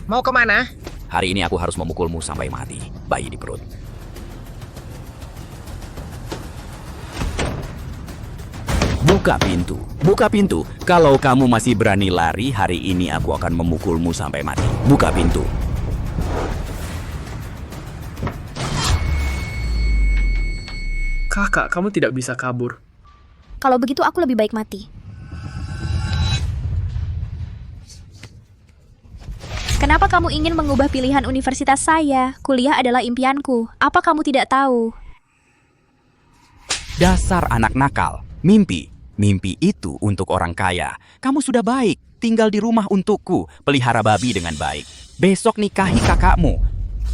mau kemana? Hari ini aku harus memukulmu sampai mati, bayi di perut. Buka pintu, buka pintu. Kalau kamu masih berani lari, hari ini aku akan memukulmu sampai mati. Buka pintu. Kakak, kamu tidak bisa kabur. Kalau begitu aku lebih baik mati. Kenapa kamu ingin mengubah pilihan universitas saya? Kuliah adalah impianku. Apa kamu tidak tahu? Dasar anak nakal. Mimpi itu untuk orang kaya. Kamu sudah baik, tinggal di rumah untukku, pelihara babi dengan baik. Besok nikahi kakakmu.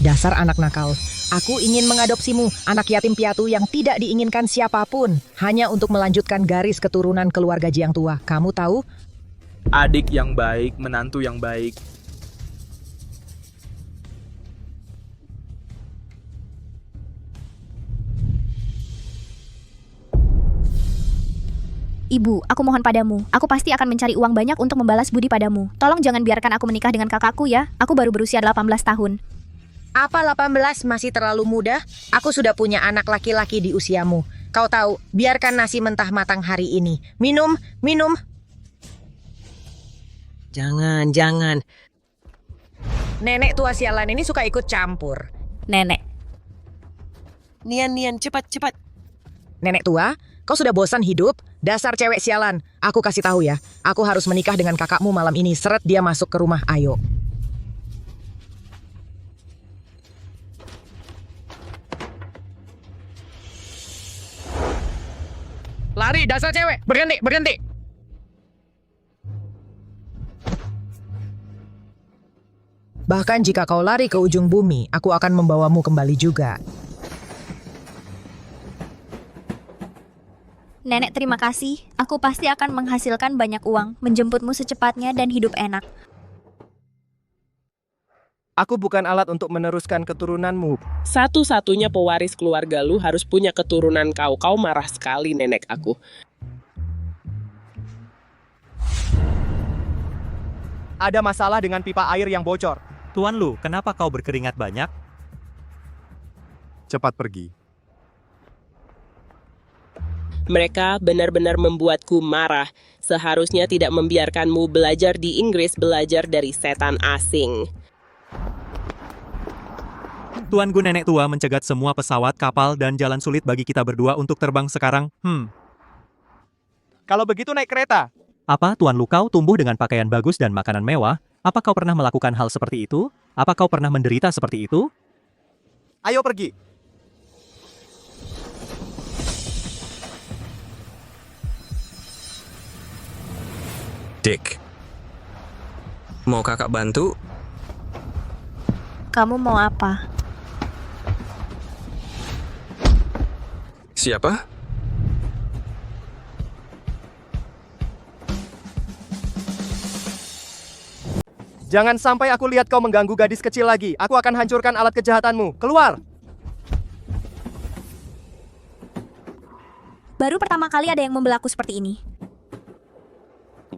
Dasar anak nakal. Aku ingin mengadopsimu, anak yatim piatu yang tidak diinginkan siapapun. Hanya untuk melanjutkan garis keturunan keluarga Jiang tua. Kamu tahu? Adik yang baik, menantu yang baik. Ibu, aku mohon padamu. Aku pasti akan mencari uang banyak untuk membalas budi padamu. Tolong jangan biarkan aku menikah dengan kakakku ya. Aku baru berusia 18 tahun. Apa 18 masih terlalu muda? Aku sudah punya anak laki-laki di usiamu. Kau tahu, biarkan nasi mentah matang hari ini. Minum. Jangan. Nenek tua sialan ini suka ikut campur. Nenek. Nian, cepat. Nenek tua, kau sudah bosan hidup? Dasar cewek sialan. Aku kasih tahu ya, aku harus menikah dengan kakakmu malam ini. Seret dia masuk ke rumah, ayo. Lari, dasar cewek. Berhenti. Bahkan jika kau lari ke ujung bumi, aku akan membawamu kembali juga. Nenek, terima kasih. Aku pasti akan menghasilkan banyak uang, menjemputmu secepatnya dan hidup enak. Aku bukan alat untuk meneruskan keturunanmu. Satu-satunya pewaris keluarga lu harus punya keturunan kau. Kau marah sekali, nenek aku. Ada masalah dengan pipa air yang bocor. Tuan Lu, kenapa kau berkeringat banyak? Cepat pergi. Mereka benar-benar membuatku marah. Seharusnya tidak membiarkanmu belajar di Inggris, belajar dari setan asing. Tuan Gu Nenek Tua mencegat semua pesawat, kapal, dan jalan sulit bagi kita berdua untuk terbang sekarang. Kalau begitu naik kereta. Apa, Tuan Lu, kau tumbuh dengan pakaian bagus dan makanan mewah? Apa kau pernah melakukan hal seperti itu? Apa kau pernah menderita seperti itu? Ayo pergi. Dick, mau kakak bantu? Kamu mau apa? Siapa? Jangan sampai aku lihat kau mengganggu gadis kecil lagi. Aku akan hancurkan alat kejahatanmu. Keluar! Baru pertama kali ada yang membelaku seperti ini.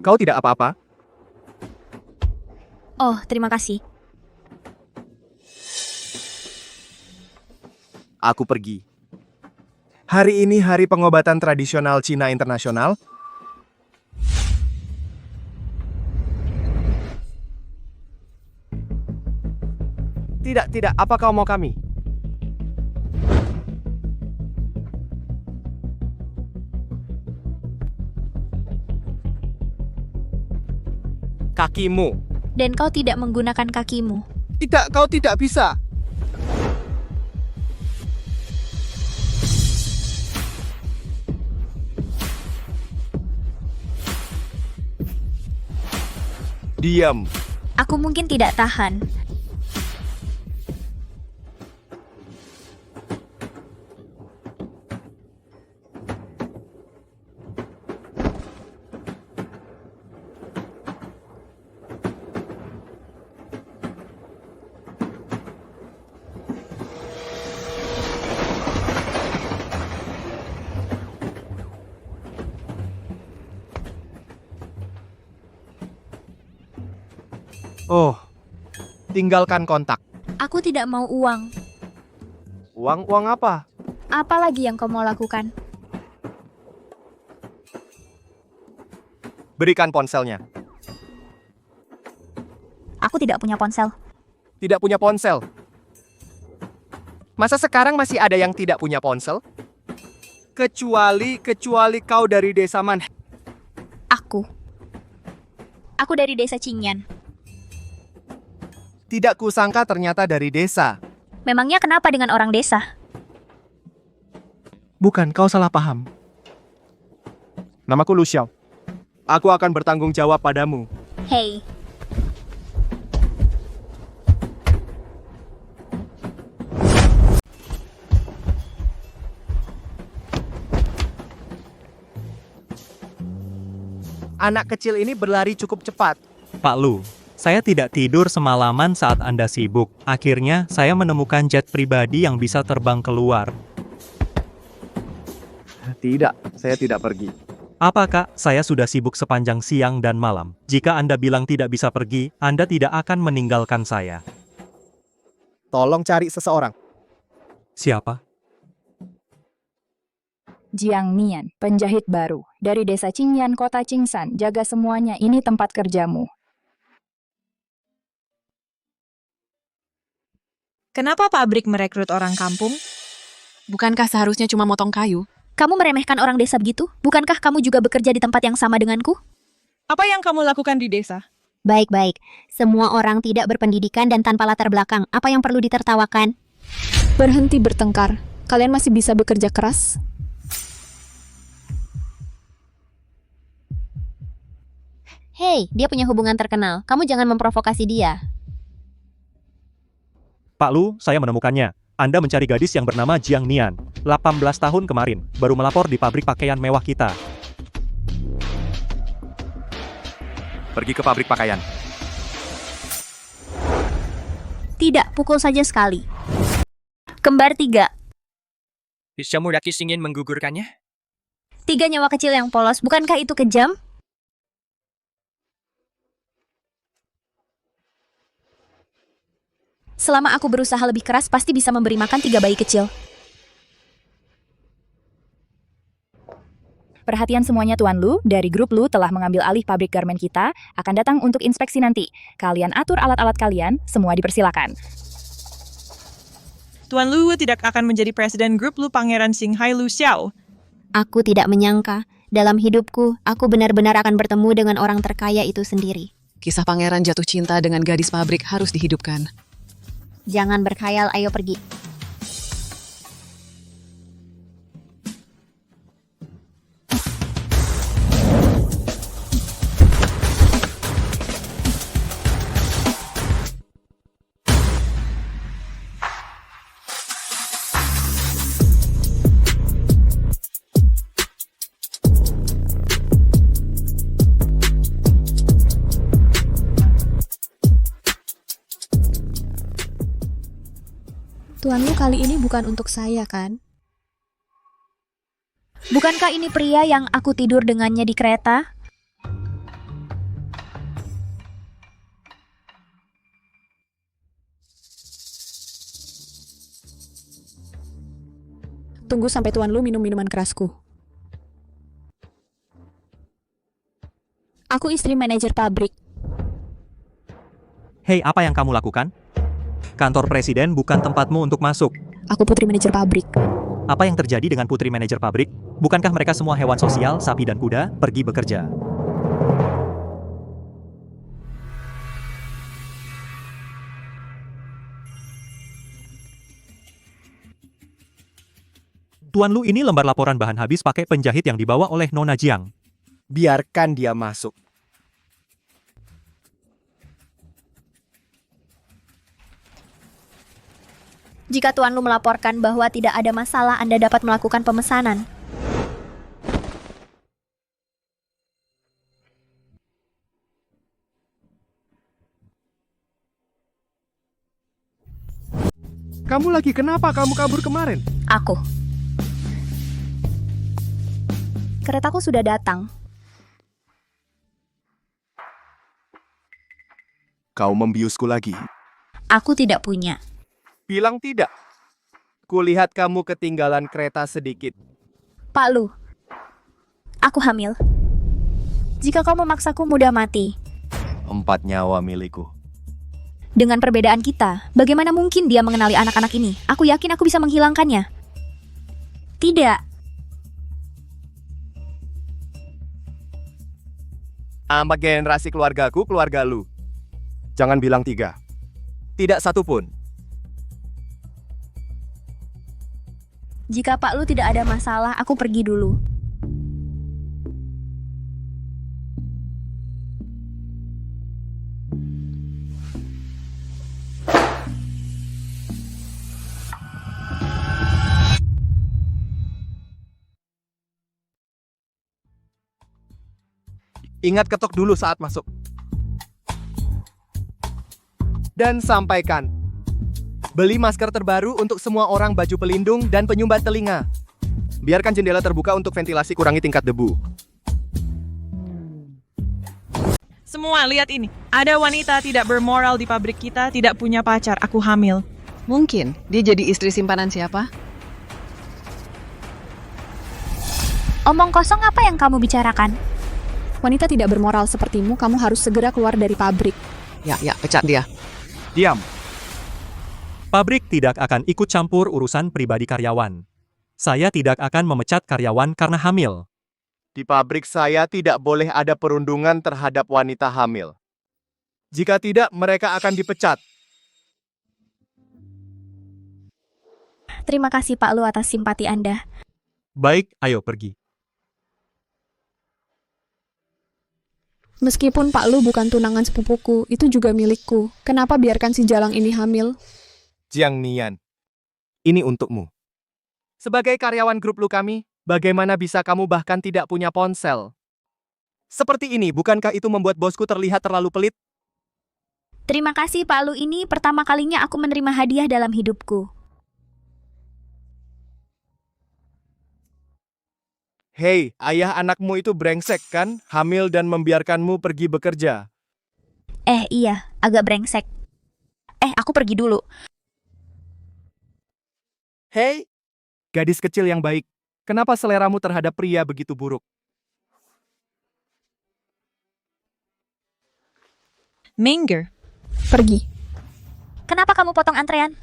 Kau tidak apa-apa. Oh, terima kasih. Aku pergi. Hari ini hari pengobatan tradisional Cina internasional. Tidak. Apa kau mau kami? Kakimu. Dan kau tidak menggunakan kakimu. Tidak, kau tidak bisa. Diam. Aku mungkin tidak tahan. Oh, Tinggalkan kontak. Aku tidak mau uang. Uang apa? Apa lagi yang kau mau lakukan? Berikan ponselnya. Aku tidak punya ponsel. Tidak punya ponsel. Masa sekarang masih ada yang tidak punya ponsel? Kecuali kau dari desa mana? Aku dari desa Qingyan. Tidak kusangka ternyata dari desa. Memangnya kenapa dengan orang desa? Bukan, kau salah paham. Namaku Lu Xiao. Aku akan bertanggung jawab padamu. Hei, Anak kecil ini berlari cukup cepat. Pak Lu, saya tidak tidur semalaman saat Anda sibuk. Akhirnya, saya menemukan jet pribadi yang bisa terbang keluar. Tidak, saya tidak pergi. Apa Kak, saya sudah sibuk sepanjang siang dan malam. Jika Anda bilang tidak bisa pergi, Anda tidak akan meninggalkan saya. Tolong cari seseorang. Siapa? Jiang Nian, penjahit baru. Dari desa Qingyan, kota Qingsan. Jaga semuanya, ini tempat kerjamu. Kenapa pabrik merekrut orang kampung? Bukankah seharusnya cuma motong kayu? kamu meremehkan orang desa begitu? Bukankah kamu juga bekerja di tempat yang sama denganku? Apa yang kamu lakukan di desa? Baik-baik, semua orang tidak berpendidikan dan tanpa latar belakang. Apa yang perlu ditertawakan? Berhenti bertengkar. Kalian masih bisa bekerja keras? Hei, dia punya hubungan terkenal. Kamu jangan memprovokasi dia. Pak Lu, saya menemukannya. Anda mencari gadis yang bernama Jiang Nian. 18 tahun kemarin, baru melapor di pabrik pakaian mewah kita. Pergi ke pabrik pakaian. Tidak, pukul saja sekali. Kembar 3. Bisa Murakis ingin menggugurkannya? 3 nyawa kecil yang polos, bukankah itu kejam? Selama aku berusaha lebih keras, pasti bisa memberi makan 3 bayi kecil. Perhatian semuanya Tuan Lu, dari grup Lu telah mengambil alih pabrik garmen kita, akan datang untuk inspeksi nanti. Kalian atur alat-alat kalian, semua dipersilakan. Tuan Lu tidak akan menjadi presiden grup Lu Pangeran Xinghai Lu Xiao. Aku tidak menyangka, dalam hidupku, aku benar-benar akan bertemu dengan orang terkaya itu sendiri. Kisah pangeran jatuh cinta dengan gadis pabrik harus dihidupkan. Jangan berkhayal, ayo pergi. Tuan Lu kali ini bukan untuk saya, kan? Bukankah ini pria yang aku tidur dengannya di kereta? Tunggu sampai Tuan Lu minum minuman kerasku. Aku istri manajer pabrik. Hei, apa yang kamu lakukan? Kantor presiden bukan tempatmu untuk masuk. Aku putri manajer pabrik. Apa yang terjadi dengan putri manajer pabrik? Bukankah mereka semua hewan sosial, sapi dan kuda, pergi bekerja? Tuan Lu, ini lembar laporan bahan habis pakai penjahit yang dibawa oleh Nona Jiang. Biarkan dia masuk. Jika Tuan Lu melaporkan bahwa tidak ada masalah, Anda dapat melakukan pemesanan. Kamu lagi kenapa kamu kabur kemarin? Aku. Keretaku sudah datang. Kau membiusku lagi. Aku tidak punya. Bilang tidak. Kulihat kamu ketinggalan kereta sedikit. Pak Lu, aku hamil. Jika kau memaksaku mudah mati. 4 nyawa milikku. Dengan perbedaan kita, bagaimana mungkin dia mengenali anak-anak ini? Aku yakin aku bisa menghilangkannya. Tidak. Sama generasi keluargaku, keluarga lu. Jangan bilang 3. Tidak satu pun. Jika Pak Lu tidak ada masalah, aku pergi dulu. Ingat ketok dulu saat masuk. Dan sampaikan. Beli masker terbaru untuk semua orang, baju pelindung dan penyumbat telinga. Biarkan jendela terbuka untuk ventilasi, kurangi tingkat debu. Semua lihat ini. Ada wanita tidak bermoral di pabrik kita, tidak punya pacar. Aku hamil. Mungkin dia jadi istri simpanan siapa? Omong kosong apa yang kamu bicarakan? Wanita tidak bermoral sepertimu, kamu harus segera keluar dari pabrik. Ya, pecat dia. Diam. Pabrik tidak akan ikut campur urusan pribadi karyawan. Saya tidak akan memecat karyawan karena hamil. Di pabrik saya tidak boleh ada perundungan terhadap wanita hamil. Jika tidak, mereka akan dipecat. Terima kasih Pak Lu atas simpati Anda. Baik, ayo pergi. Meskipun Pak Lu bukan tunangan sepupuku, itu juga milikku. Kenapa biarkan si Jalang ini hamil? Jiang Nian, ini untukmu. Sebagai karyawan grup lu kami, bagaimana bisa kamu bahkan tidak punya ponsel? Seperti ini, bukankah itu membuat bosku terlihat terlalu pelit? Terima kasih Pak Lu, ini pertama kalinya aku menerima hadiah dalam hidupku. Hei, ayah anakmu itu brengsek kan? Hamil dan membiarkanmu pergi bekerja. Iya, agak brengsek. Aku pergi dulu. Hei, gadis kecil yang baik. Kenapa seleramu terhadap pria begitu buruk? Minger. Pergi. Kenapa kamu potong antrean?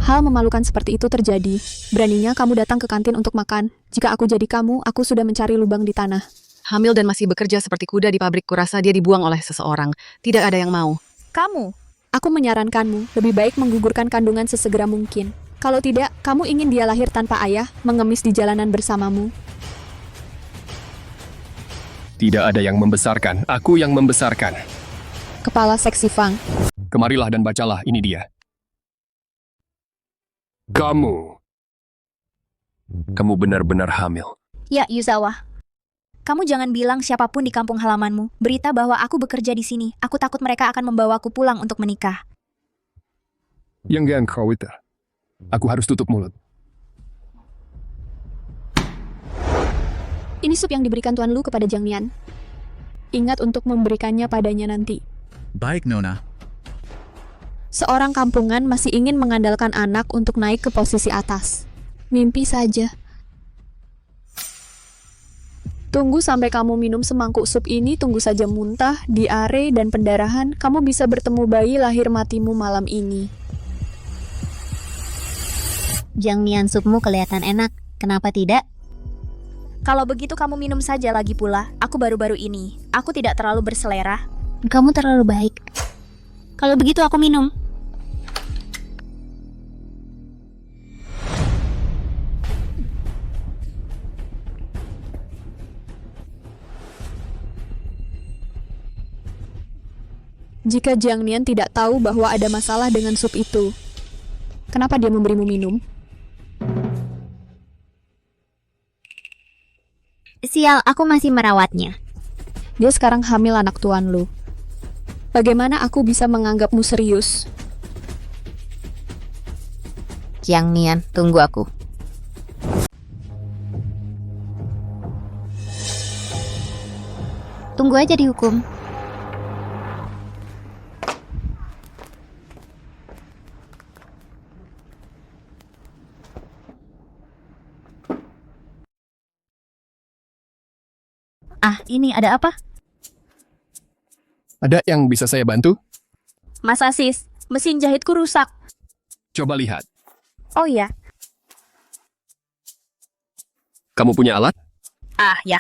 Hal memalukan seperti itu terjadi. Beraninya kamu datang ke kantin untuk makan. Jika aku jadi kamu, aku sudah mencari lubang di tanah. Hamil dan masih bekerja seperti kuda di pabrik, kurasa dia dibuang oleh seseorang. Tidak ada yang mau. Kamu? Aku menyarankanmu, lebih baik menggugurkan kandungan sesegera mungkin. Kalau tidak, kamu ingin dia lahir tanpa ayah, mengemis di jalanan bersamamu. Tidak ada yang membesarkan, aku yang membesarkan. Kepala seksi Fang. Kemarilah dan bacalah, ini dia. Kamu benar-benar hamil. Ya, Yuzawa. Kamu jangan bilang siapapun di kampung halamanmu. Berita bahwa aku bekerja di sini. Aku takut mereka akan membawaku pulang untuk menikah. Jangan khawatir. Aku harus tutup mulut. Ini sup yang diberikan Tuan Lu kepada Jiang Nian. Ingat untuk memberikannya padanya nanti. Baik, Nona. Seorang kampungan masih ingin mengandalkan anak untuk naik ke posisi atas. Mimpi saja. Tunggu sampai kamu minum semangkuk sup ini, tunggu saja muntah, diare, dan pendarahan, kamu bisa bertemu bayi lahir matimu malam ini. Jiang Nian, supmu kelihatan enak. Kenapa tidak? Kalau begitu kamu minum saja lagi pula. Aku baru-baru ini. Aku tidak terlalu berselera. Kamu terlalu baik. Kalau begitu aku minum. Jika Jiang Nian tidak tahu bahwa ada masalah dengan sup itu, kenapa dia memberimu minum? Sial, aku masih merawatnya. Dia sekarang hamil anak Tuan Lu. Bagaimana aku bisa menganggapmu serius? Jiang Nian, tunggu aku. Tunggu aja dihukum. Ah, ini ada apa? Ada yang bisa saya bantu? Mas Asis, mesin jahitku rusak. Coba lihat. Oh iya. Kamu punya alat? Ah, ya.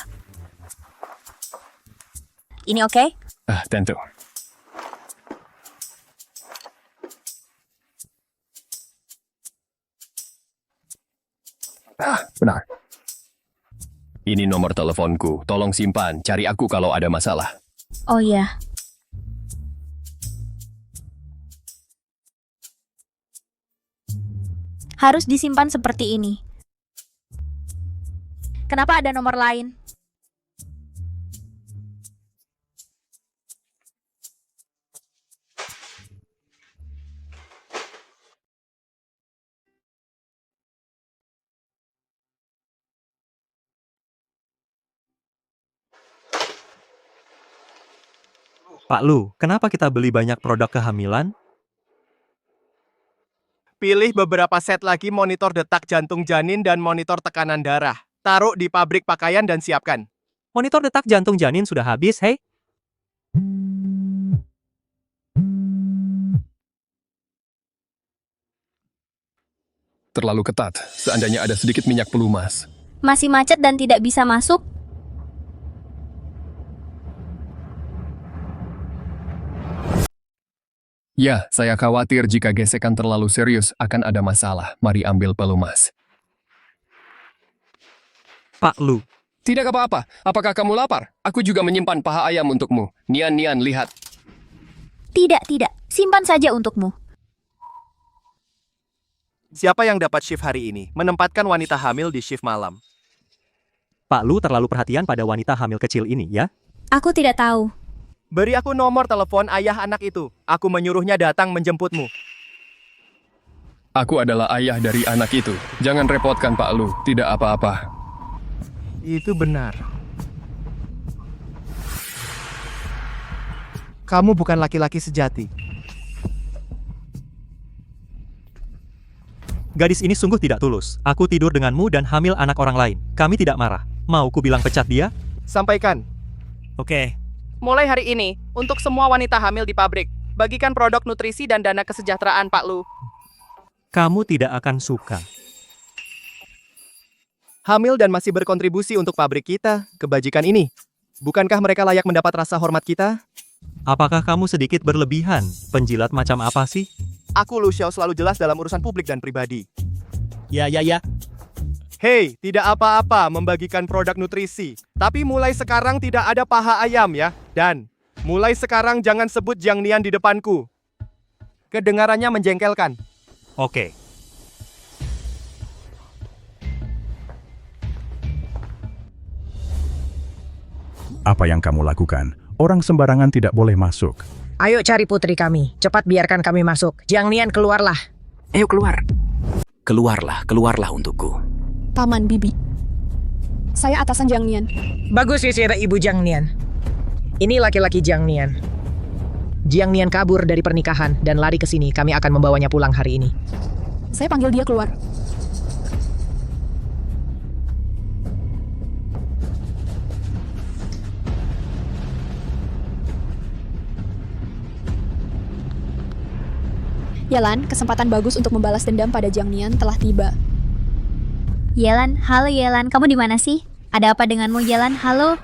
Ini oke? Tentu. Benar. Ini nomor teleponku. Tolong simpan. Cari aku kalau ada masalah. Oh iya. Harus disimpan seperti ini. Kenapa ada nomor lain? Pak Lu, kenapa kita beli banyak produk kehamilan? Pilih beberapa set lagi monitor detak jantung janin dan monitor tekanan darah. Taruh di pabrik pakaian dan siapkan. Monitor detak jantung janin sudah habis, hei? Terlalu ketat. Seandainya ada sedikit minyak pelumas. Masih macet dan tidak bisa masuk? Ya, saya khawatir jika gesekan terlalu serius akan ada masalah. Mari ambil pelumas. Pak Lu. Tidak apa-apa. Apakah kamu lapar? Aku juga menyimpan paha ayam untukmu. Nian, lihat. Tidak. Simpan saja untukmu. Siapa yang dapat shift hari ini? Menempatkan wanita hamil di shift malam. Pak Lu terlalu perhatian pada wanita hamil kecil ini, ya? Aku tidak tahu. Beri aku nomor telepon ayah anak itu. Aku menyuruhnya datang menjemputmu. Aku adalah ayah dari anak itu. Jangan repotkan Pak Lu. Tidak apa-apa. Itu benar. Kamu bukan laki-laki sejati. Gadis ini sungguh tidak tulus. Aku tidur denganmu dan hamil anak orang lain. Kami tidak marah. Mau ku bilang pecat dia? Sampaikan. Oke. Mulai hari ini, untuk semua wanita hamil di pabrik, bagikan produk nutrisi dan dana kesejahteraan, Pak Lu. Kamu tidak akan suka. Hamil dan masih berkontribusi untuk pabrik kita, kebajikan ini. Bukankah mereka layak mendapat rasa hormat kita? Apakah kamu sedikit berlebihan? Penjilat macam apa sih? Aku Lu Xiao selalu jelas dalam urusan publik dan pribadi. Ya. Hei, tidak apa-apa membagikan produk nutrisi. Tapi mulai sekarang tidak ada paha ayam ya. Dan mulai sekarang jangan sebut Jiang Nian di depanku. Kedengarannya menjengkelkan. Oke. Apa yang kamu lakukan? Orang sembarangan tidak boleh masuk. Ayo cari putri kami. Cepat biarkan kami masuk. Jiang Nian, keluarlah. Ayo keluar. Keluarlah untukku. Paman Bibi. Saya atasan Jiang Nian. Bagus Sisira Ibu Jiang Nian. Ini laki-laki Jiang Nian. Jiang Nian kabur dari pernikahan dan lari ke sini. Kami akan membawanya pulang hari ini. Saya panggil dia keluar. Yelan, kesempatan bagus untuk membalas dendam pada Jiang Nian telah tiba. Yelan, halo Yelan, kamu di mana sih? Ada apa denganmu Yelan? Halo?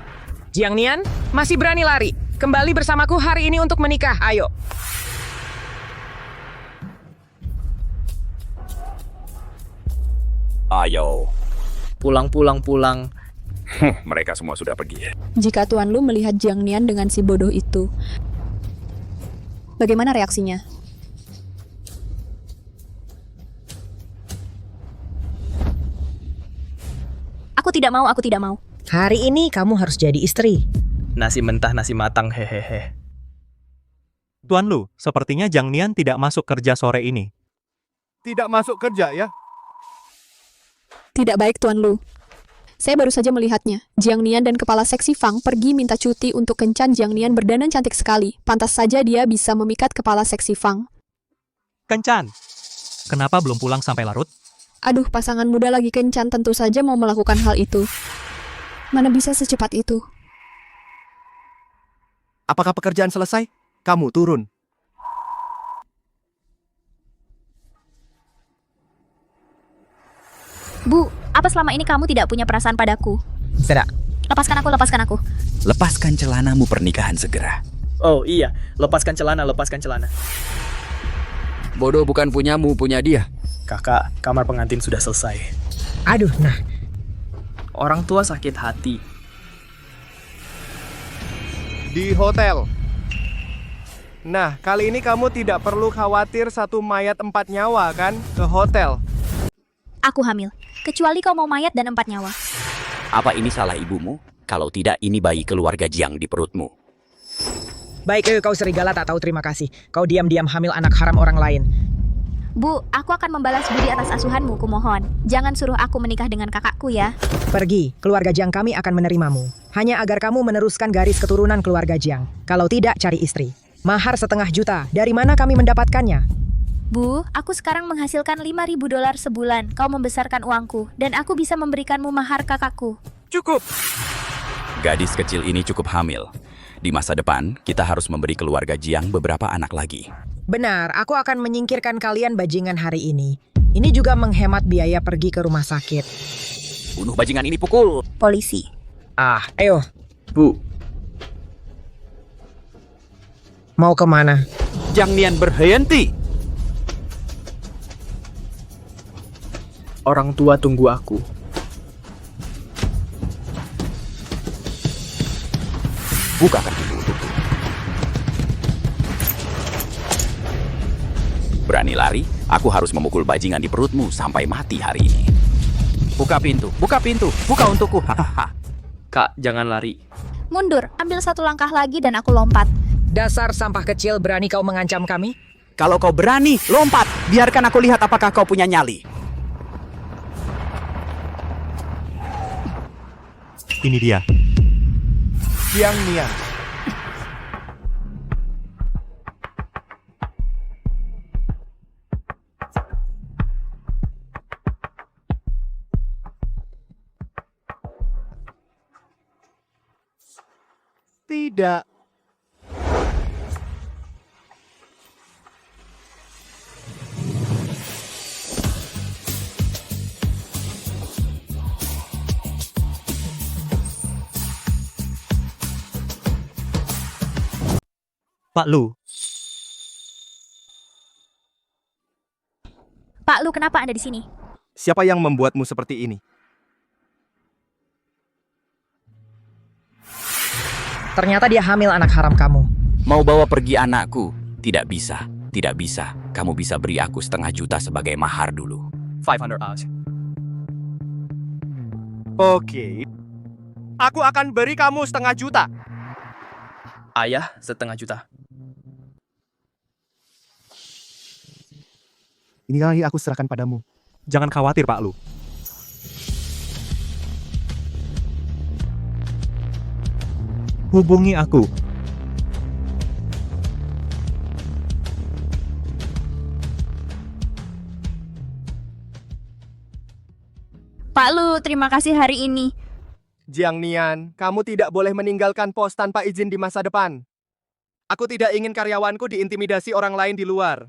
Jiang Nian, masih berani lari. Kembali bersamaku hari ini untuk menikah. Ayo. Ayo. Pulang. Mereka semua sudah pergi. Jika Tuan Lu melihat Jiang Nian dengan si bodoh itu, bagaimana reaksinya? Aku tidak mau. Hari ini kamu harus jadi istri. Nasi mentah, nasi matang, hehehe. Tuan Lu, sepertinya Jiang Nian tidak masuk kerja sore ini. Tidak masuk kerja ya? Tidak baik Tuan Lu. Saya baru saja melihatnya. Jiang Nian dan kepala seksi Fang pergi minta cuti untuk kencan. Jiang Nian berdandan cantik sekali. Pantas saja dia bisa memikat kepala seksi Fang. Kencan. Kenapa belum pulang sampai larut? Aduh, pasangan muda lagi kencan tentu saja mau melakukan hal itu. Mana bisa secepat itu? Apakah pekerjaan selesai? Kamu turun. Bu, apa selama ini kamu tidak punya perasaan padaku? Tidak. Lepaskan aku, lepaskan aku. Lepaskan celanamu, pernikahan segera. Oh iya, lepaskan celana, lepaskan celana. Bodoh bukan punyamu, punya dia. Kakak, kamar pengantin sudah selesai. Aduh, nah. Orang tua sakit hati. Di hotel. Nah, kali ini kamu tidak perlu khawatir satu mayat 4 nyawa kan ke hotel. Aku hamil. Kecuali kau mau mayat dan 4 nyawa. Apa ini salah ibumu? Kalau tidak, ini bayi keluarga Jiang di perutmu. Baik, kau serigala tak tahu terima kasih. Kau diam-diam hamil anak haram orang lain. Bu, aku akan membalas budi atas asuhanmu, kumohon. Jangan suruh aku menikah dengan kakakku ya. Pergi, keluarga Jiang kami akan menerimamu. Hanya agar kamu meneruskan garis keturunan keluarga Jiang. Kalau tidak, cari istri. Mahar $500.000. Dari mana kami mendapatkannya? Bu, aku sekarang menghasilkan $5.000 sebulan. Kau membesarkan uangku, dan aku bisa memberikanmu mahar kakakku. Cukup. Gadis kecil ini cukup hamil. Di masa depan, kita harus memberi keluarga Jiang beberapa anak lagi. Benar, aku akan menyingkirkan kalian bajingan hari ini. Ini juga menghemat biaya pergi ke rumah sakit. Bunuh bajingan ini, pukul. Polisi. Ayo. Bu. Mau kemana? Jiang Nian berhenti. Orang tua tunggu aku. Bukakan pintu untukku. Berani lari? Aku harus memukul bajingan di perutmu sampai mati hari ini. Buka pintu, buka untukku. Hahaha. Kak, jangan lari. Mundur, ambil 1 langkah lagi dan aku lompat. Dasar sampah kecil, berani kau mengancam kami? Kalau kau berani, lompat. Biarkan aku lihat apakah kau punya nyali. Ini dia. Jiang Nian. Tidak. Pak Lu. Pak Lu, kenapa Anda di sini? Siapa yang membuatmu seperti ini? Ternyata dia hamil anak haram kamu. Mau bawa pergi anakku? Tidak bisa, tidak bisa. Kamu bisa beri aku $500.000 sebagai mahar dulu. $500. Oke. Aku akan beri kamu $500.000. Ayah, $500.000. Inilah yang aku serahkan padamu. Jangan khawatir, Pak Lu. Hubungi aku. Pak Lu, terima kasih hari ini. Jiang Nian, kamu tidak boleh meninggalkan pos tanpa izin di masa depan. Aku tidak ingin karyawanku diintimidasi orang lain di luar.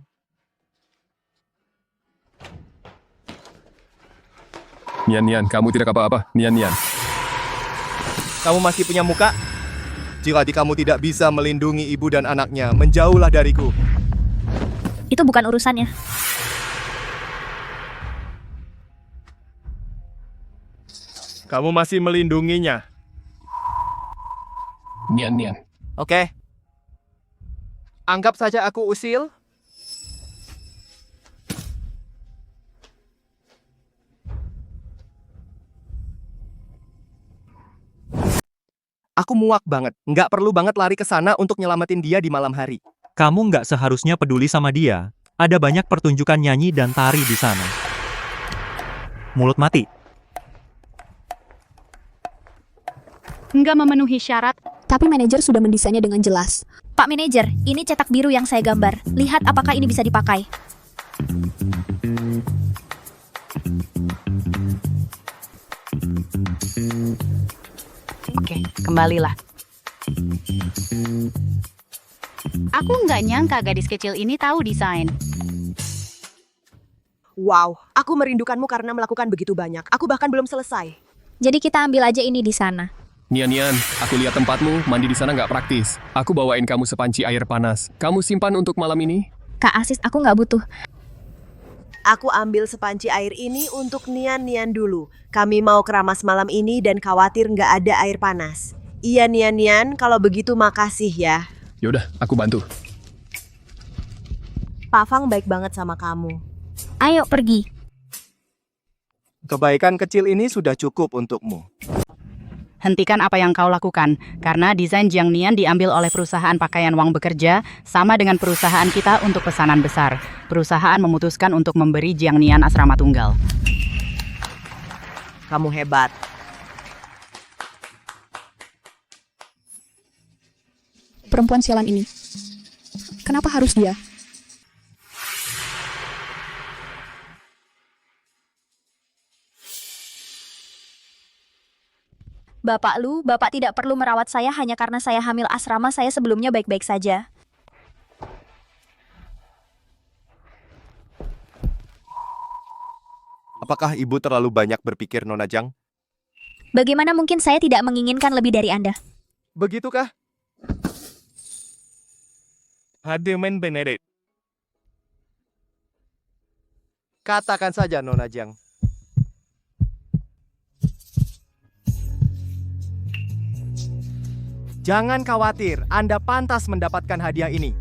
Nian, kamu tidak apa-apa. Nian. Kamu masih punya muka? Jika kamu tidak bisa melindungi ibu dan anaknya, menjauhlah dariku. Itu bukan urusannya. Kamu masih melindunginya. Nian. Oke. Anggap saja aku usil. Aku muak banget. Nggak perlu banget lari ke sana untuk nyelamatin dia di malam hari. Kamu nggak seharusnya peduli sama dia. Ada banyak pertunjukan nyanyi dan tari di sana. Mulut mati. Nggak memenuhi syarat. Tapi manajer sudah mendesainnya dengan jelas. Pak manajer, ini cetak biru yang saya gambar. Lihat apakah ini bisa dipakai. Oke, kembalilah. Aku nggak nyangka gadis kecil ini tahu desain. Wow, aku merindukanmu karena melakukan begitu banyak. Aku bahkan belum selesai. Jadi kita ambil aja ini di sana. Nian, aku lihat tempatmu, mandi di sana nggak praktis. Aku bawain kamu sepanci air panas. Kamu simpan untuk malam ini? Kak Asis, aku nggak butuh. Aku ambil sepanci air ini untuk Nian dulu. Kami mau keramas malam ini dan khawatir nggak ada air panas. Iya Nian, kalau begitu makasih ya. Yaudah, aku bantu. Pak Fang baik banget sama kamu. Ayo pergi. Kebaikan kecil ini sudah cukup untukmu. Hentikan apa yang kau lakukan, karena desain Jiang Nian diambil oleh perusahaan pakaian Wang Bekerja, sama dengan perusahaan kita untuk pesanan besar. Perusahaan memutuskan untuk memberi Jiang Nian asrama tunggal. Kamu hebat. Perempuan sialan ini. Kenapa harus dia? Bapak Lu, Bapak tidak perlu merawat saya hanya karena saya hamil. Asrama saya sebelumnya baik-baik saja. Apakah ibu terlalu banyak berpikir, Nona Jang? Bagaimana mungkin saya tidak menginginkan lebih dari Anda? Begitukah? Hademen Benedict. Katakan saja, Nona Jang. Jangan khawatir, Anda pantas mendapatkan hadiah ini.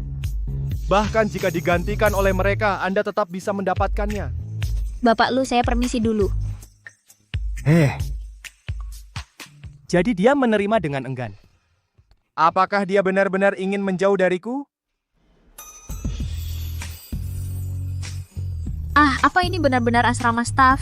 Bahkan jika digantikan oleh mereka, Anda tetap bisa mendapatkannya. Bapak Lu, saya permisi dulu. Jadi dia menerima dengan enggan. Apakah dia benar-benar ingin menjauh dariku? Apa ini benar-benar asrama staff?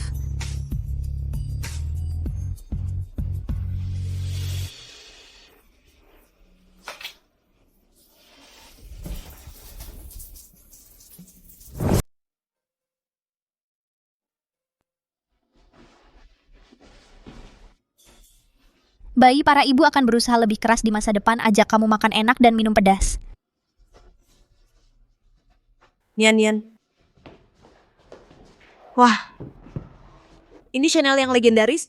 Bayi para ibu akan berusaha lebih keras di masa depan. Ajak kamu makan enak dan minum pedas. Nian. Wah, ini Chanel yang legendaris.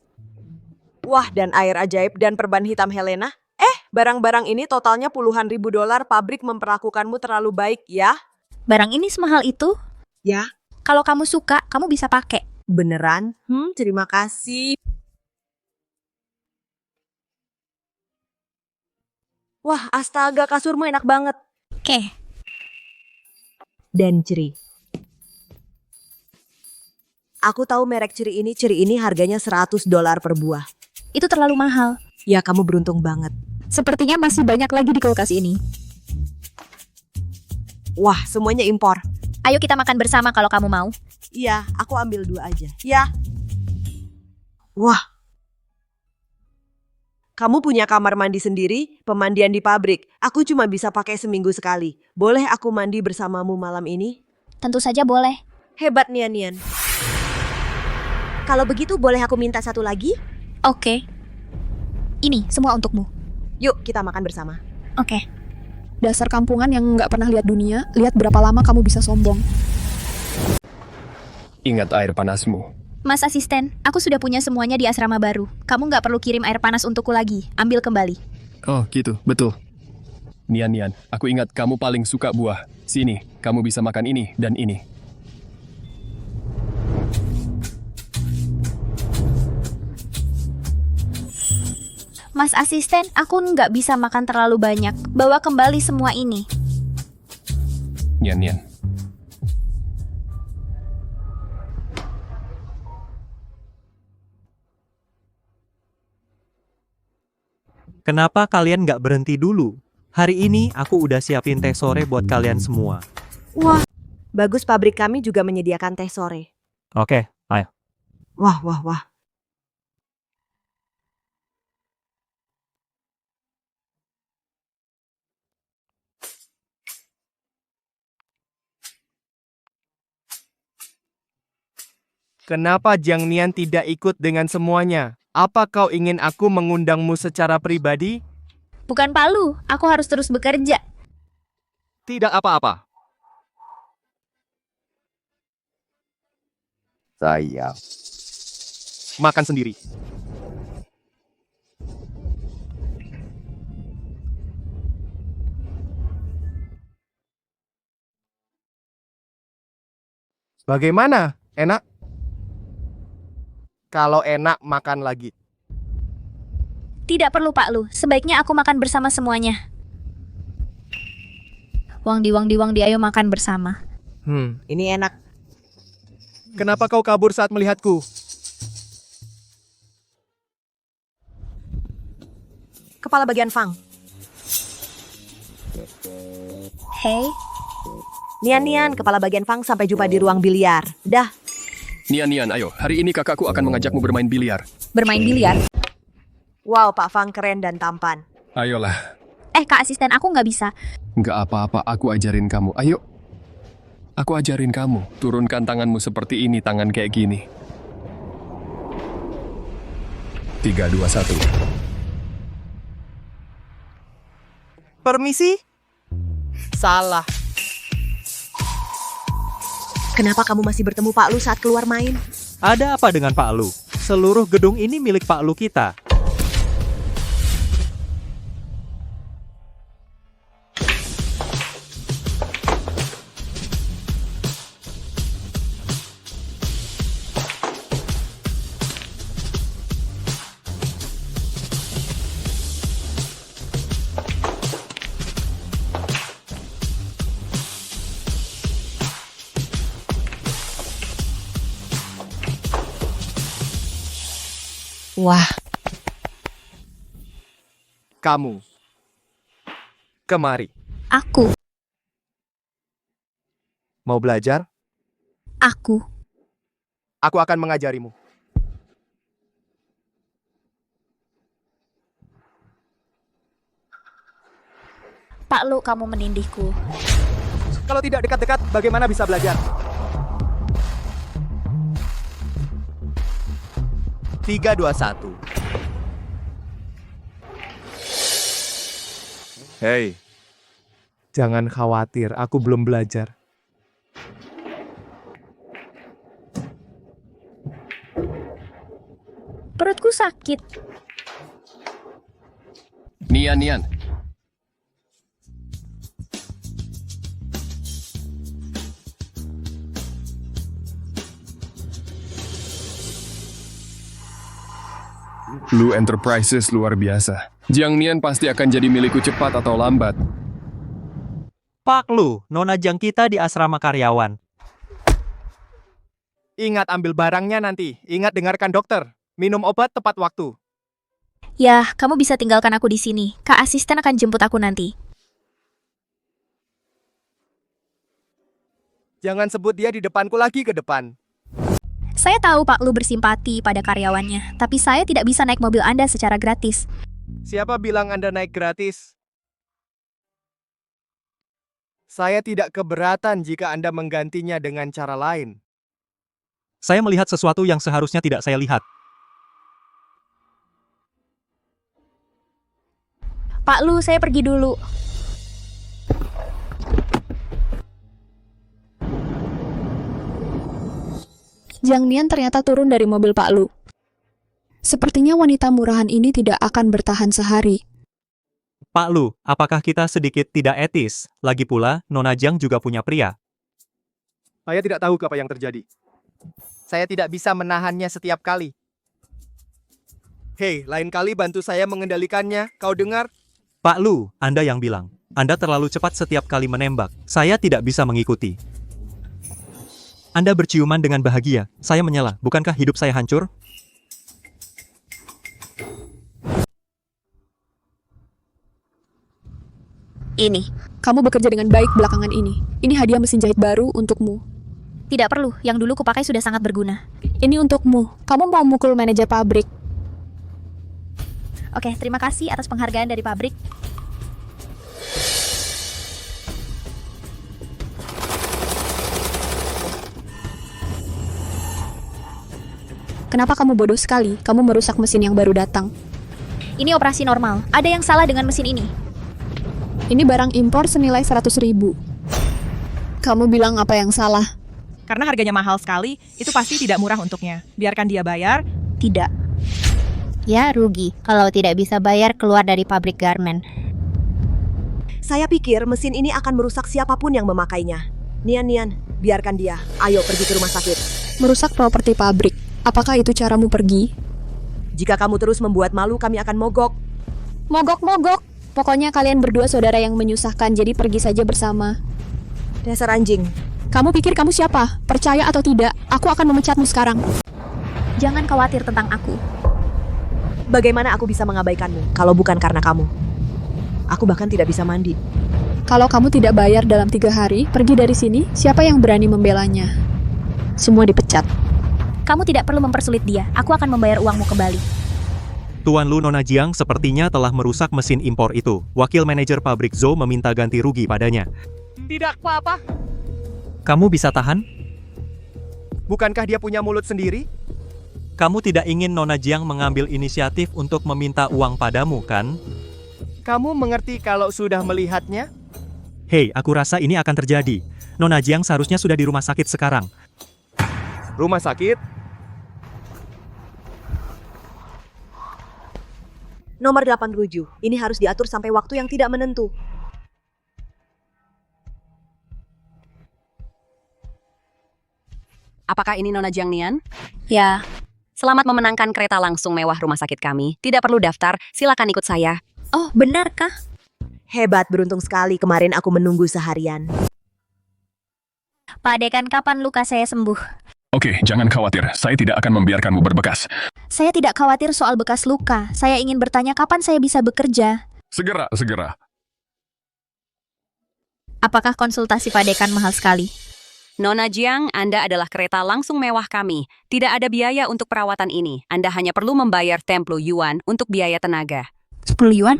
Wah, dan air ajaib dan perban hitam Helena. Barang-barang ini totalnya puluhan ribu dolar. Pabrik memperlakukanmu terlalu baik, ya? Barang ini semahal itu? Ya. Kalau kamu suka, kamu bisa pakai. Beneran? Terima kasih. Wah, astaga, kasurmu enak banget. Oke. Dan ceri. Aku tahu merek ceri ini harganya $100 per buah. Itu terlalu mahal. Ya, kamu beruntung banget. Sepertinya masih banyak lagi di kulkas ini. Wah, semuanya impor. Ayo kita makan bersama kalau kamu mau. Iya, aku ambil 2 aja. Ya. Wah. Kamu punya kamar mandi sendiri, pemandian di pabrik. Aku cuma bisa pakai seminggu sekali. Boleh aku mandi bersamamu malam ini? Tentu saja boleh. Hebat, Nian. Kalau begitu, boleh aku minta satu lagi? Oke. Ini semua untukmu. Yuk, kita makan bersama. Oke. Dasar kampungan yang nggak pernah lihat dunia, lihat berapa lama kamu bisa sombong. Ingat air panasmu. Mas asisten, aku sudah punya semuanya di asrama baru. Kamu nggak perlu kirim air panas untukku lagi. Ambil kembali. Oh gitu, betul. Nian, aku ingat kamu paling suka buah. Sini, kamu bisa makan ini dan ini. Mas asisten, aku nggak bisa makan terlalu banyak. Bawa kembali semua ini. Nian. Kenapa kalian nggak berhenti dulu? Hari ini aku udah siapin teh sore buat kalian semua. Wah, bagus, pabrik kami juga menyediakan teh sore. Oke, ayo. Wah. Kenapa Jiang Nian tidak ikut dengan semuanya? Apa kau ingin aku mengundangmu secara pribadi? Bukan Palu, aku harus terus bekerja. Tidak apa-apa. Saya Makan sendiri. Bagaimana? Enak? Kalau enak, makan lagi. Tidak perlu Pak Lu, sebaiknya aku makan bersama semuanya. Wangdi, ayo makan bersama. Ini enak. Kenapa kau kabur saat melihatku? Kepala bagian Fang. Hey. Nian, kepala bagian Fang, sampai jumpa di ruang biliar. Dah. Nian, ayo. Hari ini kakakku akan mengajakmu bermain biliar. Bermain biliar? Wow, Pak Fang keren dan tampan. Ayolah. Kak asisten, aku nggak bisa. Nggak apa-apa, aku ajarin kamu. Ayo. Aku ajarin kamu. Turunkan tanganmu seperti ini, tangan kayak gini. 3, 2, 1. Permisi? Salah. Kenapa kamu masih bertemu Pak Lu saat keluar main? Ada apa dengan Pak Lu? Seluruh gedung ini milik Pak Lu kita. Wah. Kamu. Kemari. Aku. Mau belajar? Aku. Aku akan mengajarimu. Pak Lu, kamu menindihku. Kalau tidak dekat-dekat, bagaimana bisa belajar? 3, 2, 1. Hei. Jangan khawatir, aku belum belajar. Perutku sakit. Nian. Lu Enterprises luar biasa. Jiang Nian pasti akan jadi milikku cepat atau lambat. Pak Lu, Nona Jiang kita di asrama karyawan. Ingat ambil barangnya nanti. Ingat dengarkan dokter. Minum obat tepat waktu. Ya, kamu bisa tinggalkan aku di sini. Kak asisten akan jemput aku nanti. Jangan sebut dia di depanku lagi ke depan. Saya tahu Pak Lu bersimpati pada karyawannya, tapi saya tidak bisa naik mobil Anda secara gratis. Siapa bilang Anda naik gratis? Saya tidak keberatan jika Anda menggantinya dengan cara lain. Saya melihat sesuatu yang seharusnya tidak saya lihat. Pak Lu, saya pergi dulu. Jiang Nian ternyata turun dari mobil Pak Lu. Sepertinya wanita murahan ini tidak akan bertahan sehari. Pak Lu, apakah kita sedikit tidak etis? Lagi pula, Nona Jiang juga punya pria. Saya tidak tahu apa yang terjadi. Saya tidak bisa menahannya setiap kali. Hei, lain kali bantu saya mengendalikannya. Kau dengar? Pak Lu, Anda yang bilang. Anda terlalu cepat setiap kali menembak. Saya tidak bisa mengikuti. Anda berciuman dengan bahagia. Saya menyela. Bukankah hidup saya hancur? Ini. Kamu bekerja dengan baik belakangan ini. Ini hadiah mesin jahit baru untukmu. Tidak perlu. Yang dulu kupakai sudah sangat berguna. Ini untukmu. Kamu mau mukul manajer pabrik. Oke, terima kasih atas penghargaan dari pabrik. Kenapa kamu bodoh sekali? Kamu merusak mesin yang baru datang. Ini operasi normal. Ada yang salah dengan mesin ini. Ini barang impor senilai 100.000. Kamu bilang apa yang salah? Karena harganya mahal sekali, itu pasti tidak murah untuknya. Biarkan dia bayar. Tidak. Ya, rugi. Kalau tidak bisa bayar, keluar dari pabrik garmen. Saya pikir mesin ini akan merusak siapapun yang memakainya. Nian, biarkan dia. Ayo pergi ke rumah sakit. Merusak properti pabrik. Apakah itu caramu pergi? Jika kamu terus membuat malu, kami akan mogok. Mogok. Pokoknya kalian berdua saudara yang menyusahkan, jadi pergi saja bersama. Dasar anjing. Kamu pikir kamu siapa? Percaya atau tidak, aku akan memecatmu sekarang. Jangan khawatir tentang aku. Bagaimana aku bisa mengabaikanmu kalau bukan karena kamu? Aku bahkan tidak bisa mandi. Kalau kamu tidak bayar dalam 3 hari, pergi dari sini, siapa yang berani membelanya? Semua dipecat. Kamu tidak perlu mempersulit dia. Aku akan membayar uangmu kembali. Tuan Lu Nona Jiang sepertinya telah merusak mesin impor itu. Wakil manajer pabrik Zhou meminta ganti rugi padanya. Tidak apa-apa. Kamu bisa tahan? Bukankah dia punya mulut sendiri? Kamu tidak ingin Nona Jiang mengambil inisiatif untuk meminta uang padamu, kan? Kamu mengerti kalau sudah melihatnya? Hei, aku rasa ini akan terjadi. Nona Jiang seharusnya sudah di rumah sakit sekarang. Rumah sakit? Nomor 87. Ini harus diatur sampai waktu yang tidak menentu. Apakah ini Nona Jiang Nian? Ya. Selamat memenangkan kereta langsung mewah rumah sakit kami. Tidak perlu daftar, silakan ikut saya. Oh, benarkah? Hebat, beruntung sekali kemarin aku menunggu seharian. Pak Dekan, kapan luka saya sembuh? Oke, jangan khawatir. Saya tidak akan membiarkanmu berbekas. Saya tidak khawatir soal bekas luka. Saya ingin bertanya kapan saya bisa bekerja. Segera. Apakah konsultasi Pak Dekan mahal sekali? Nona Jiang, Anda adalah kereta langsung mewah kami. Tidak ada biaya untuk perawatan ini. Anda hanya perlu membayar 10 yuan untuk biaya tenaga. 10 yuan?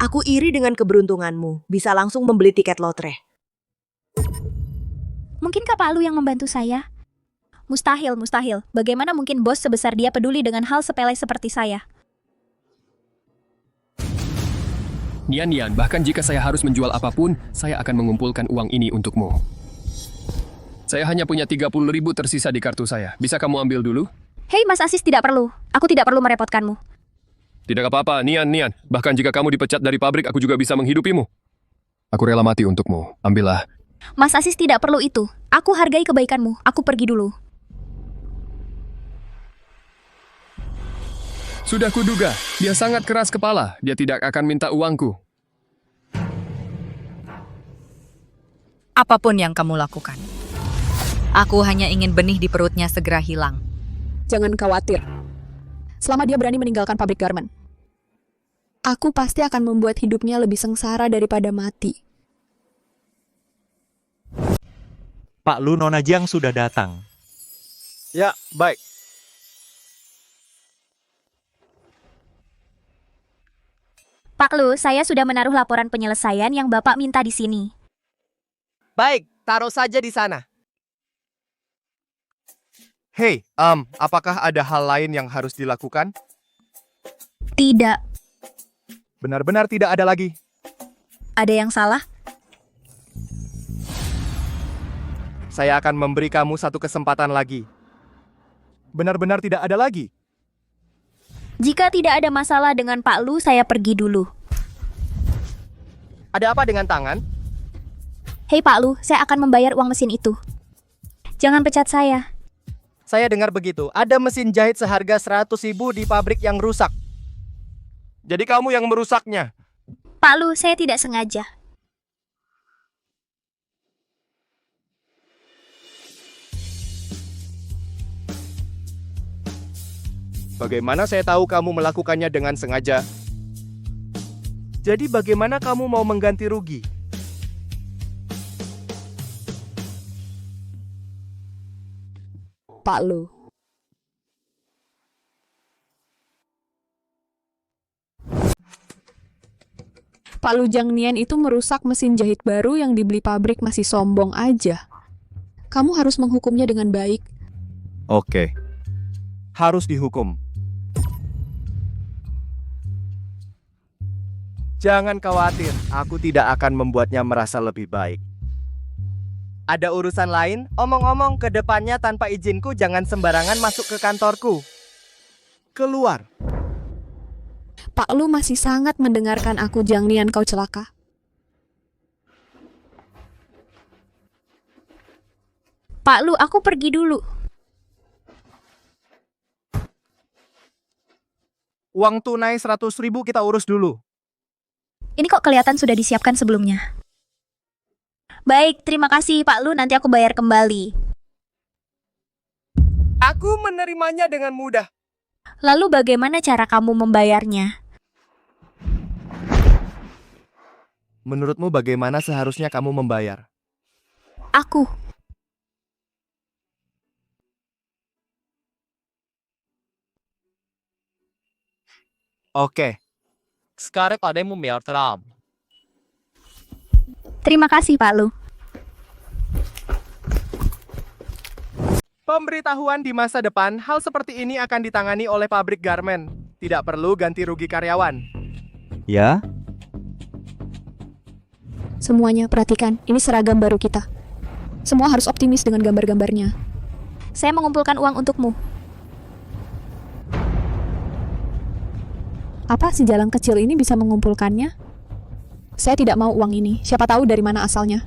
Aku iri dengan keberuntunganmu. Bisa langsung membeli tiket lotre. Mungkinkah Pak Lu yang membantu saya? Mustahil. Bagaimana mungkin bos sebesar dia peduli dengan hal sepele seperti saya? Nian, bahkan jika saya harus menjual apapun, saya akan mengumpulkan uang ini untukmu. Saya hanya punya 30.000 tersisa di kartu saya. Bisa kamu ambil dulu? Hei, Mas Asis, tidak perlu. Aku tidak perlu merepotkanmu. Tidak apa-apa, Nian. Bahkan jika kamu dipecat dari pabrik, aku juga bisa menghidupimu. Aku rela mati untukmu. Ambillah. Mas Asis tidak perlu itu. Aku hargai kebaikanmu. Aku pergi dulu. Sudah kuduga, dia sangat keras kepala. Dia tidak akan minta uangku. Apapun yang kamu lakukan, aku hanya ingin benih di perutnya segera hilang. Jangan khawatir. Selama dia berani meninggalkan pabrik garmen, aku pasti akan membuat hidupnya lebih sengsara daripada mati. Pak Lu Nona Jiang sudah datang. Ya, baik. Pak Lu, saya sudah menaruh laporan penyelesaian yang Bapak minta di sini. Baik, taruh saja di sana. Hei, apakah ada hal lain yang harus dilakukan? Tidak. Benar-benar tidak ada lagi. Ada yang salah? Saya akan memberi kamu satu kesempatan lagi. Benar-benar tidak ada lagi. Jika tidak ada masalah dengan Pak Lu, saya pergi dulu. Ada apa dengan tangan? Hei Pak Lu, saya akan membayar uang mesin itu. Jangan pecat saya. Saya dengar begitu. Ada mesin jahit seharga 100.000 di pabrik yang rusak. Jadi kamu yang merusaknya. Pak Lu, saya tidak sengaja. Bagaimana saya tahu kamu melakukannya dengan sengaja? Jadi bagaimana kamu mau mengganti rugi? Pak Lu. Pak Lu Jiang Nian itu merusak mesin jahit baru yang dibeli pabrik, masih sombong aja. Kamu harus menghukumnya dengan baik. Oke. Harus dihukum. Jangan khawatir, aku tidak akan membuatnya merasa lebih baik. Ada urusan lain? Omong-omong, ke depannya tanpa izinku jangan sembarangan masuk ke kantorku. Keluar. Pak Lu masih sangat mendengarkan aku, Jiang Nian, kau celaka. Pak Lu, aku pergi dulu. Uang tunai 100.000 kita urus dulu. Ini kok kelihatan sudah disiapkan sebelumnya. Baik, terima kasih Pak Lu, nanti aku bayar kembali. Aku menerimanya dengan mudah. Lalu bagaimana cara kamu membayarnya? Menurutmu bagaimana seharusnya kamu membayar? Aku. Oke. Sekarang ada yang membayar teram. Terima kasih Pak Lu. Pemberitahuan di masa depan, hal seperti ini akan ditangani oleh pabrik garmen. Tidak perlu ganti rugi karyawan. Ya? Semuanya, perhatikan, ini seragam baru kita. Semua harus optimis dengan gambar-gambarnya. Saya mengumpulkan uang untukmu. Apa si jalan kecil ini bisa mengumpulkannya? Saya tidak mau uang ini, siapa tahu dari mana asalnya.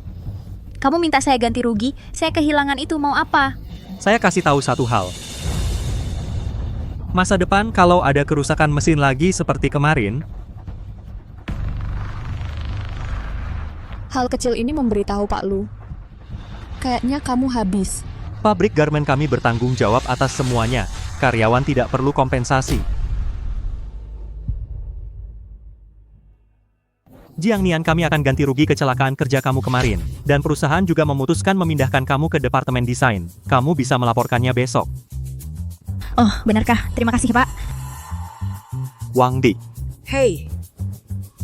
Kamu minta saya ganti rugi, saya kehilangan itu, mau apa? Saya kasih tahu satu hal. Masa depan kalau ada kerusakan mesin lagi seperti kemarin, hal kecil ini memberitahu Pak Lu. Kayaknya kamu habis. pabrik garmen kami bertanggung jawab atas semuanya. Karyawan tidak perlu kompensasi. Jiang Nian, kami akan ganti rugi kecelakaan kerja kamu kemarin. Dan perusahaan juga memutuskan memindahkan kamu ke departemen desain. Kamu bisa melaporkannya besok. Oh, benarkah? Terima kasih, Pak. Wang Di. Hei,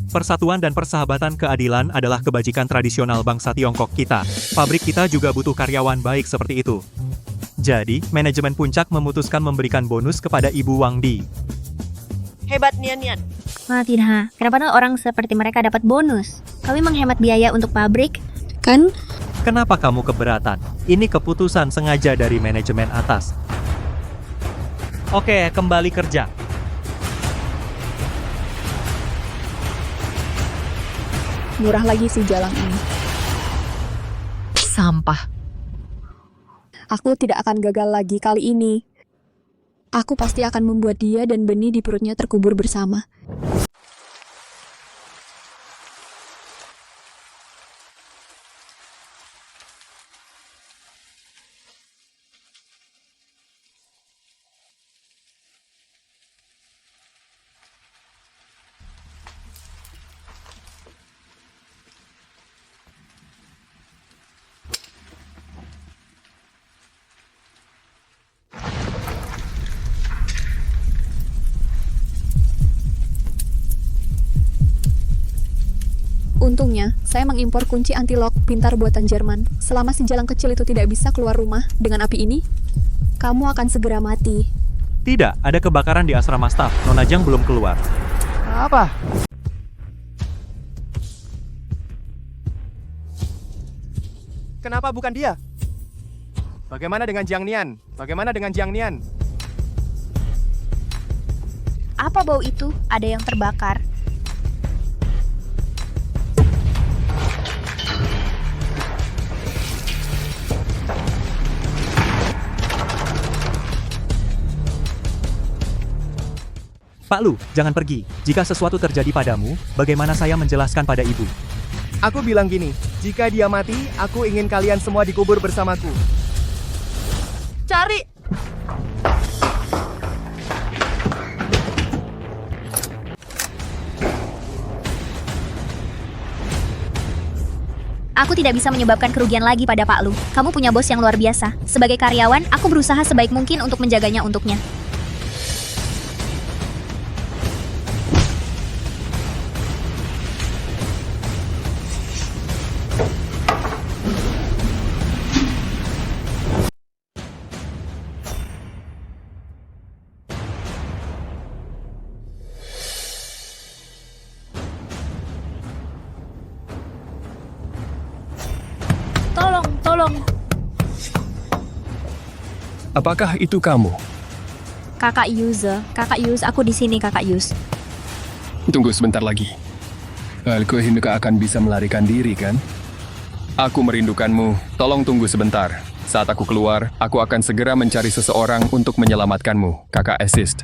Persatuan dan persahabatan keadilan adalah kebajikan tradisional bangsa Tiongkok kita. Pabrik kita juga butuh karyawan baik seperti itu. Jadi, manajemen puncak memutuskan memberikan bonus kepada Ibu Wang Di. hebat Nian-Nian. Wah, tidak. Kenapa orang seperti mereka dapat bonus? Kami menghemat biaya untuk pabrik. Kan? Kenapa kamu keberatan? Ini keputusan sengaja dari manajemen atas. Oke, kembali kerja. Murah lagi si jalan ini. Sampah. Aku tidak akan gagal lagi kali ini. Aku pasti akan membuat dia dan benih di perutnya terkubur bersama. Untungnya, saya mengimpor kunci anti-lock pintar buatan Jerman. Selama si jalan kecil itu tidak bisa keluar rumah dengan api ini, kamu akan segera mati. Tidak, ada kebakaran di asrama staf. Nona Jang belum keluar. Apa? Kenapa bukan dia? Bagaimana dengan Jiang Nian? Bagaimana dengan Jiang Nian? Apa bau itu? Ada yang terbakar. Pak Lu, jangan pergi. Jika sesuatu terjadi padamu, bagaimana saya menjelaskan pada ibu? Aku bilang gini, jika dia mati, aku ingin kalian semua dikubur bersamaku. Cari! Aku tidak bisa menyebabkan kerugian lagi pada Pak Lu. Kamu punya bos yang luar biasa. Sebagai karyawan, aku berusaha sebaik mungkin untuk menjaganya untuknya. tolong. Apakah itu kamu? Kakak Yus, aku di sini Kakak Yus. Tunggu sebentar lagi. Aku hendak akan bisa melarikan diri, kan? Aku merindukanmu. Tolong tunggu sebentar. Saat aku keluar, aku akan segera mencari seseorang untuk menyelamatkanmu, Kakak Assist.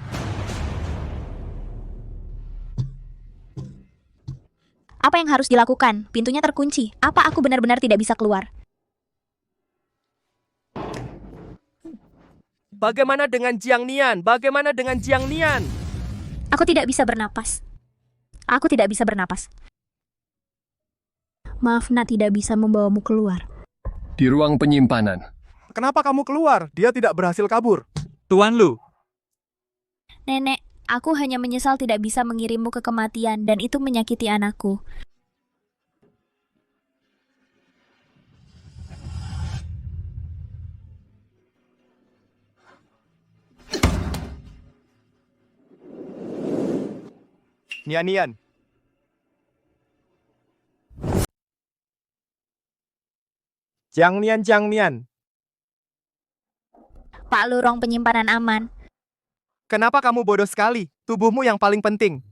Apa yang harus dilakukan? Pintunya terkunci. Apa aku benar-benar tidak bisa keluar? Bagaimana dengan Jiang Nian? Bagaimana dengan Jiang Nian? Aku tidak bisa bernapas. Aku tidak bisa bernapas. Maaf, Nak, tidak bisa membawamu keluar. Di ruang penyimpanan. Kenapa kamu keluar? Dia tidak berhasil kabur. Tuan Lu. Nenek, aku hanya menyesal tidak bisa mengirimmu ke kematian dan itu menyakiti anakku. Nian. Jiang Nian. Pak Lu, ruang penyimpanan aman. Kenapa kamu bodoh sekali? Tubuhmu yang paling penting.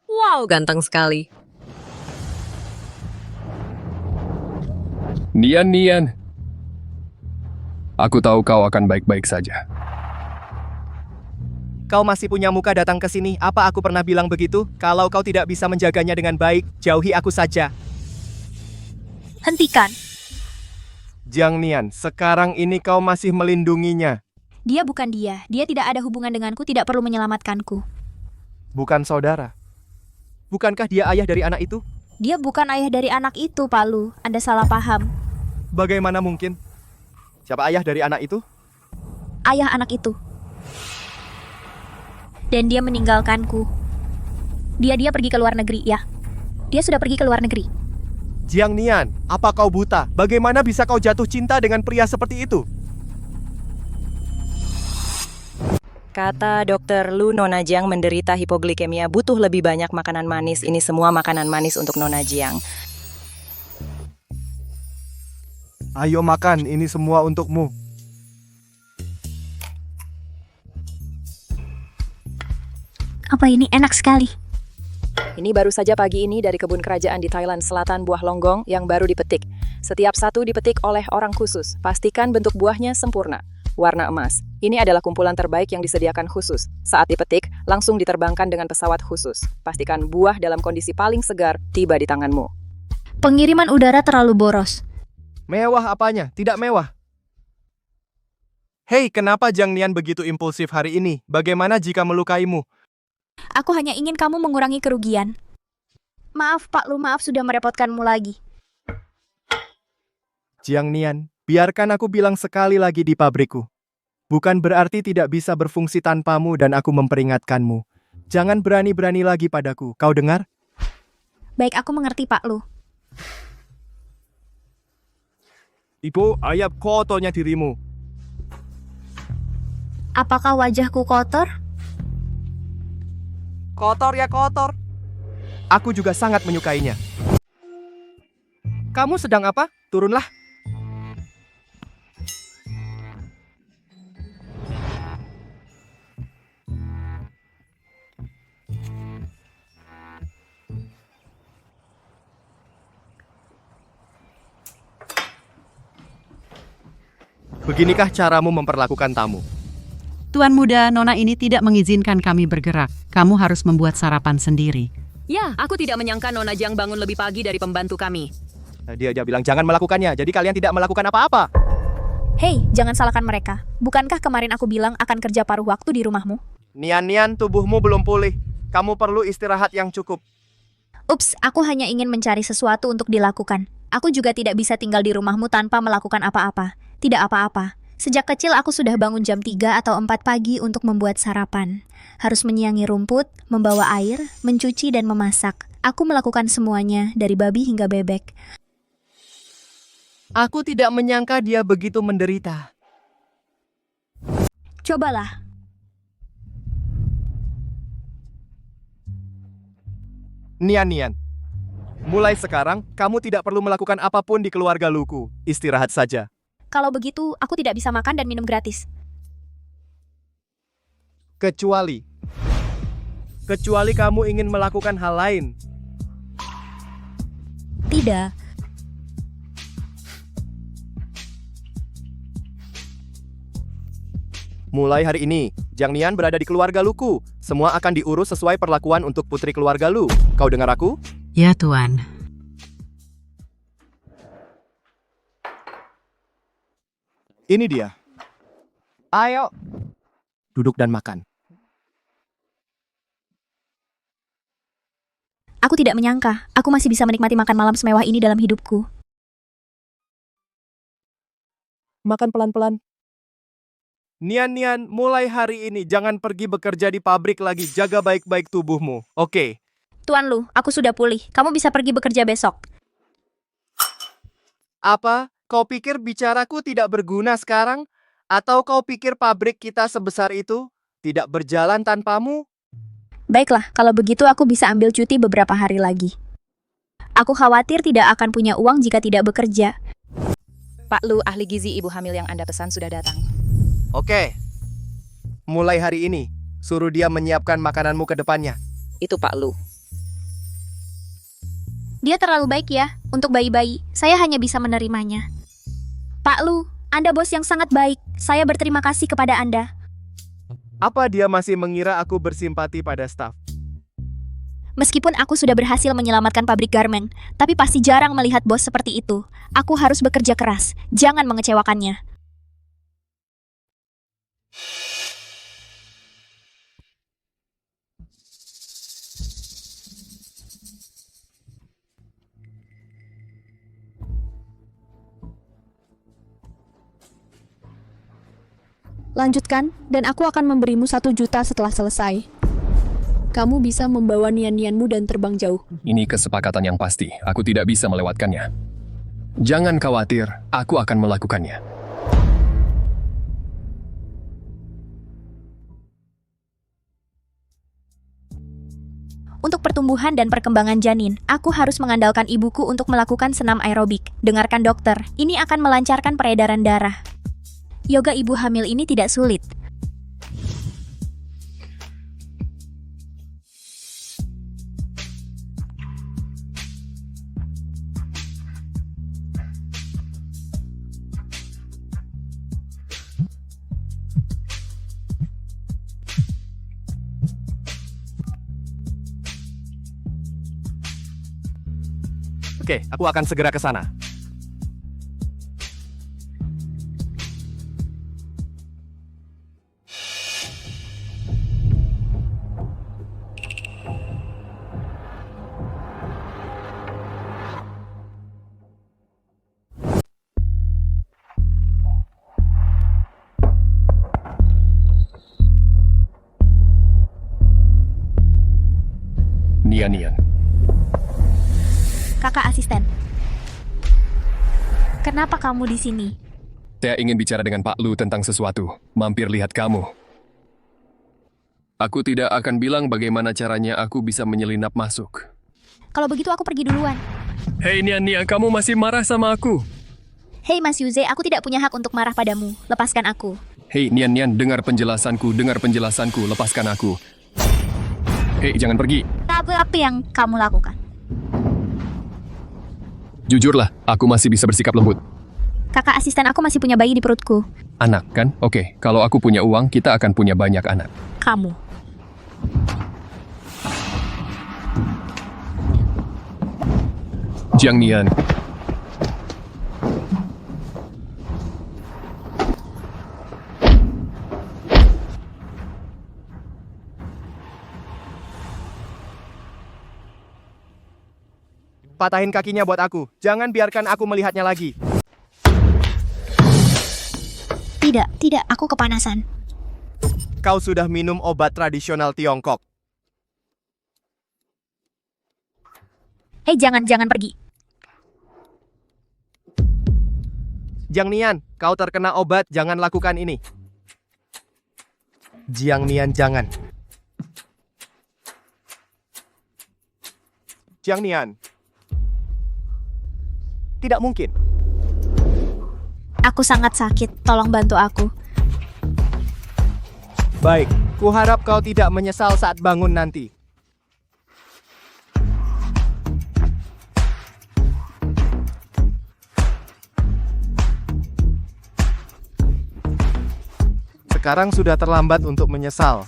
Wow, ganteng sekali. Nian. Aku tahu kau akan baik-baik saja. Kau masih punya muka datang ke sini. Apa aku pernah bilang begitu? Kalau kau tidak bisa menjaganya dengan baik, jauhi aku saja. Hentikan. Jiang Nian, sekarang ini kau masih melindunginya. Dia bukan dia. Dia tidak ada hubungan denganku, tidak perlu menyelamatkanku. Bukan saudara. Bukankah dia ayah dari anak itu? Dia bukan ayah dari anak itu, Pak Lu. Anda salah paham. Bagaimana mungkin? Siapa ayah dari anak itu? Ayah anak itu. Dan dia meninggalkanku. Dia pergi ke luar negeri, ya. Dia sudah pergi ke luar negeri. Jiang Nian, apa kau buta? Bagaimana bisa kau jatuh cinta dengan pria seperti itu? Kata Dokter Lu, Nona Jiang menderita hipoglikemia, butuh lebih banyak makanan manis. Ini semua makanan manis untuk Nona Jiang. Ayo makan, ini semua untukmu. Apa ini enak sekali. Ini baru saja pagi ini dari kebun kerajaan di Thailand Selatan, buah longgong yang baru dipetik. Setiap satu dipetik oleh orang khusus. Pastikan bentuk buahnya sempurna. Warna emas. Ini adalah kumpulan terbaik yang disediakan khusus. Saat dipetik, langsung diterbangkan dengan pesawat khusus. Pastikan buah dalam kondisi paling segar tiba di tanganmu. Pengiriman udara terlalu boros. Mewah apanya? Tidak mewah. Hei, kenapa Jiang Nian begitu impulsif hari ini? Bagaimana jika melukaimu? Aku hanya ingin kamu mengurangi kerugian. Maaf, Pak Lu, maaf sudah merepotkanmu lagi. Jiang Nian, biarkan aku bilang sekali lagi di pabrikku. Bukan berarti tidak bisa berfungsi tanpamu dan aku memperingatkanmu. Jangan berani-berani lagi padaku, kau dengar? Baik, aku mengerti, Pak Lu. Ibu, ayap kotornya dirimu. Apakah wajahku kotor? Kotor ya kotor. Aku juga sangat menyukainya. Kamu sedang apa? Turunlah. Beginikah caramu memperlakukan tamu? Tuan muda, Nona ini tidak mengizinkan kami bergerak. Kamu harus membuat sarapan sendiri. Ya, aku tidak menyangka Nona Jiang bangun lebih pagi dari pembantu kami. Dia bilang jangan melakukannya, jadi kalian tidak melakukan apa-apa. Hei, jangan salahkan mereka. Bukankah kemarin aku bilang akan kerja paruh waktu di rumahmu? Nian, tubuhmu belum pulih. Kamu perlu istirahat yang cukup. Ups, aku hanya ingin mencari sesuatu untuk dilakukan. Aku juga tidak bisa tinggal di rumahmu tanpa melakukan apa-apa. Tidak apa-apa. Sejak kecil aku sudah bangun jam 3 atau 4 pagi untuk membuat sarapan. Harus menyiangi rumput, membawa air, mencuci dan memasak. Aku melakukan semuanya, dari babi hingga bebek. Aku tidak menyangka dia begitu menderita. Cobalah. Nian, mulai sekarang kamu tidak perlu melakukan apapun di keluarga Luku. Istirahat saja. Kalau begitu, aku tidak bisa makan dan minum gratis. Kecuali kamu ingin melakukan hal lain. Tidak. Mulai hari ini, Jiang Nian berada di keluarga Luku. Semua akan diurus sesuai perlakuan untuk putri keluarga Lu. Kau dengar aku? Ya, Tuan. Ini dia. Ayo. Duduk dan makan. Aku tidak menyangka, aku masih bisa menikmati makan malam semewah ini dalam hidupku. Makan pelan-pelan. Nian, mulai hari ini jangan pergi bekerja di pabrik lagi. Jaga baik-baik tubuhmu, oke? Tuan Lu, aku sudah pulih. Kamu bisa pergi bekerja besok. Apa? Kau pikir bicaraku tidak berguna sekarang? Atau kau pikir pabrik kita sebesar itu tidak berjalan tanpamu? Baiklah, kalau begitu aku bisa ambil cuti beberapa hari lagi. Aku khawatir tidak akan punya uang jika tidak bekerja. Pak Lu, ahli gizi ibu hamil yang Anda pesan sudah datang. Oke. Mulai hari ini, suruh dia menyiapkan makananmu ke depannya. Itu Pak Lu. Dia terlalu baik ya, untuk bayi-bayi. Saya hanya bisa menerimanya. Pak Lu, Anda bos yang sangat baik. Saya berterima kasih kepada Anda. Apa dia masih mengira aku bersimpati pada staf? Meskipun aku sudah berhasil menyelamatkan pabrik garmen, tapi pasti jarang melihat bos seperti itu. Aku harus bekerja keras. Jangan mengecewakannya. Lanjutkan, dan aku akan memberimu 1 juta setelah selesai. Kamu bisa membawa nian-nianmu dan terbang jauh. Ini kesepakatan yang pasti. Aku tidak bisa melewatkannya. Jangan khawatir, aku akan melakukannya. Untuk pertumbuhan dan perkembangan janin, aku harus mengandalkan ibuku untuk melakukan senam aerobik. Dengarkan dokter, ini akan melancarkan peredaran darah. Yoga ibu hamil ini tidak sulit. Oke, aku akan segera ke sana. Nian. Kakak asisten. Kenapa kamu di sini? Saya ingin bicara dengan Pak Lu tentang sesuatu. Mampir lihat kamu. Aku tidak akan bilang bagaimana caranya aku bisa menyelinap masuk. Kalau begitu aku pergi duluan. Hei Nian, kamu masih marah sama aku? Hei Mas Yuze, aku tidak punya hak untuk marah padamu. Lepaskan aku. Hei Nian, dengar penjelasanku, lepaskan aku. Hei, jangan pergi. Apa yang kamu lakukan? Jujurlah, aku masih bisa bersikap lembut. Kakak asisten aku masih punya bayi di perutku. Anak, kan? Oke, kalau aku punya uang, kita akan punya banyak anak. Kamu. Jiang Nian. Patahin kakinya buat aku. Jangan biarkan aku melihatnya lagi. Tidak, aku kepanasan. Kau sudah minum obat tradisional Tiongkok. Hei, jangan pergi. Jiang Nian, kau terkena obat, jangan lakukan ini. Jiang Nian, jangan. Jiang Nian. Tidak mungkin. Aku sangat sakit, tolong bantu aku. Baik, kuharap kau tidak menyesal saat bangun nanti. Sekarang sudah terlambat untuk menyesal.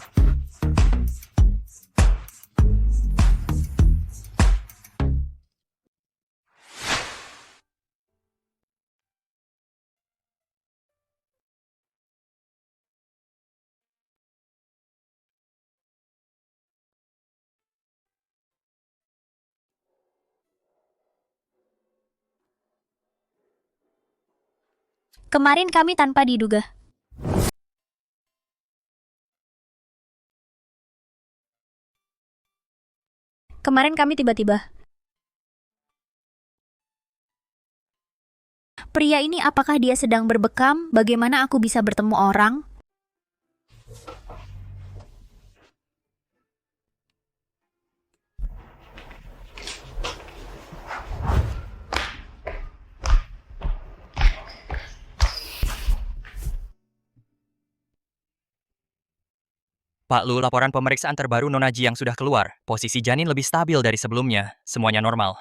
Kemarin kami tanpa diduga. Kemarin kami tiba-tiba. Pria ini apakah dia sedang berbekam? Bagaimana aku bisa bertemu orang? Pak Lu, laporan pemeriksaan terbaru Nona Jiang sudah keluar. Posisi janin lebih stabil dari sebelumnya. Semuanya normal.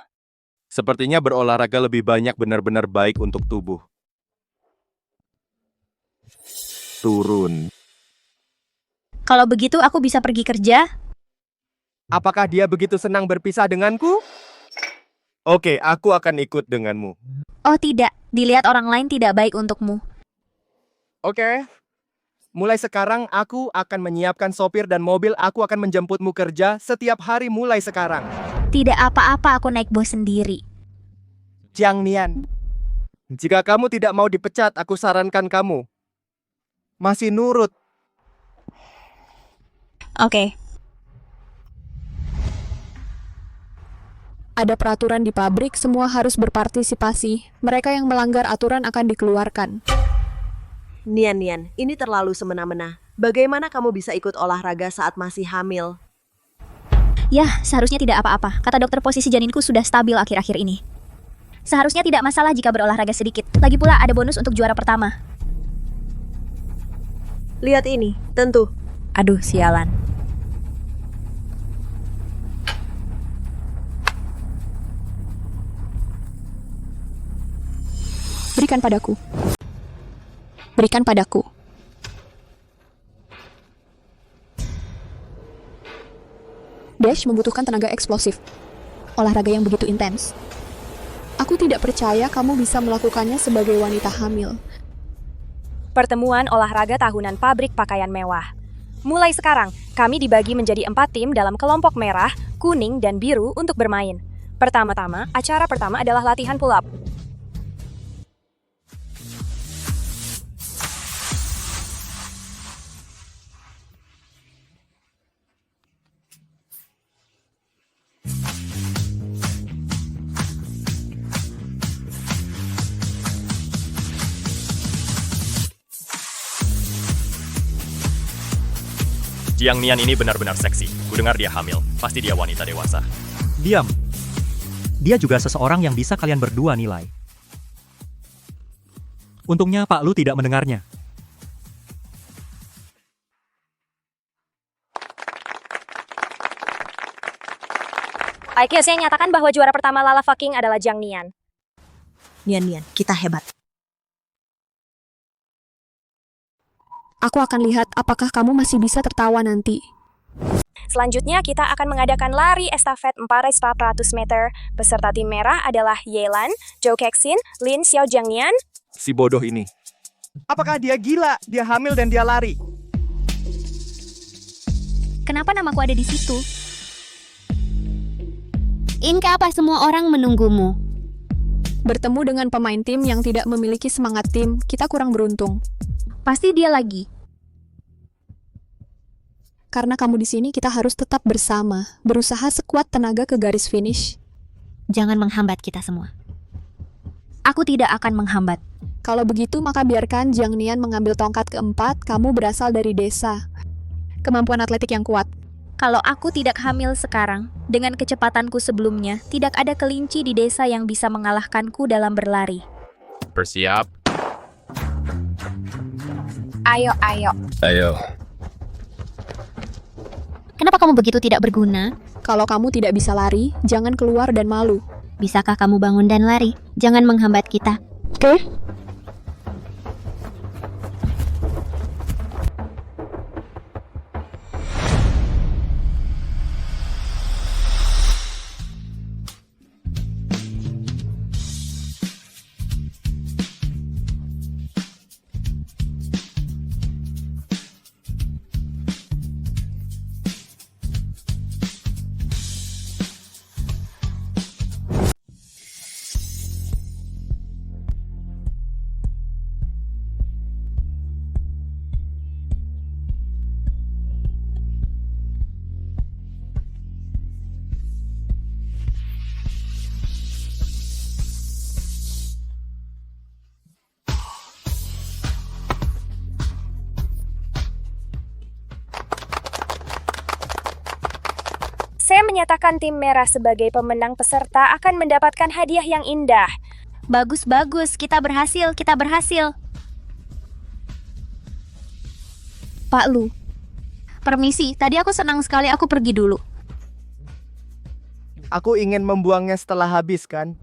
Sepertinya berolahraga lebih banyak benar-benar baik untuk tubuh. Turun. Kalau begitu aku bisa pergi kerja? Apakah dia begitu senang berpisah denganku? Oke, aku akan ikut denganmu. Oh tidak, dilihat orang lain tidak baik untukmu. Oke. Mulai sekarang aku akan menyiapkan sopir dan mobil. Aku akan menjemputmu kerja setiap hari mulai sekarang. Tidak apa-apa, aku naik bus sendiri. Jiang Nian, jika kamu tidak mau dipecat, aku sarankan kamu masih nurut. Oke. Ada peraturan di pabrik, semua harus berpartisipasi. Mereka yang melanggar aturan akan dikeluarkan. Nian, ini terlalu semena-mena. Bagaimana kamu bisa ikut olahraga saat masih hamil? Yah, seharusnya tidak apa-apa. Kata dokter, posisi janinku sudah stabil akhir-akhir ini. Seharusnya tidak masalah jika berolahraga sedikit. Lagi pula ada bonus untuk juara pertama. Lihat ini, tentu. Aduh, sialan. Berikan padaku. Berikan padaku. Dash membutuhkan tenaga eksplosif. Olahraga yang begitu intens. Aku tidak percaya kamu bisa melakukannya sebagai wanita hamil. Pertemuan olahraga tahunan pabrik pakaian mewah. Mulai sekarang, kami dibagi menjadi 4 tim dalam kelompok merah, kuning, dan biru untuk bermain. Pertama-tama, acara pertama adalah latihan pull-up. Jiang Nian ini benar-benar seksi. Kudengar dia hamil. Pasti dia wanita dewasa. Diam. Dia juga seseorang yang bisa kalian berdua nilai. Untungnya Pak Lu tidak mendengarnya. IQ saya nyatakan bahwa juara pertama Lala Fucking adalah Jiang Nian. Nian, kita hebat. Aku akan lihat apakah kamu masih bisa tertawa nanti. Selanjutnya, kita akan mengadakan lari estafet 4x400 meter. Peserta tim merah adalah Yelan, Zhou Kexin, Lin Xiao Jiang Nian. Si bodoh ini. Apakah dia gila? Dia hamil dan dia lari. Kenapa namaku ada di situ? Inka, apa semua orang menunggumu? Bertemu dengan pemain tim yang tidak memiliki semangat tim, kita kurang beruntung. Pasti dia lagi. Karena kamu di sini, kita harus tetap bersama, berusaha sekuat tenaga ke garis finish. Jangan menghambat kita semua. Aku tidak akan menghambat. Kalau begitu, maka biarkan Jiang Nian mengambil tongkat keempat. Kamu berasal dari desa. kemampuan atletik yang kuat. Kalau aku tidak hamil sekarang, dengan kecepatanku sebelumnya, tidak ada kelinci di desa yang bisa mengalahkanku dalam berlari. Bersiap. Ayo, ayo. Ayo. Kenapa kamu begitu tidak berguna? Kalau kamu tidak bisa lari, jangan keluar dan malu. Bisakah kamu bangun dan lari? Jangan menghambat kita. Oke? Saya menyatakan tim merah sebagai pemenang peserta akan mendapatkan hadiah yang indah. Bagus, kita berhasil. Pak Lu. Permisi, tadi aku senang sekali, aku pergi dulu. Aku ingin membuangnya setelah habis, kan?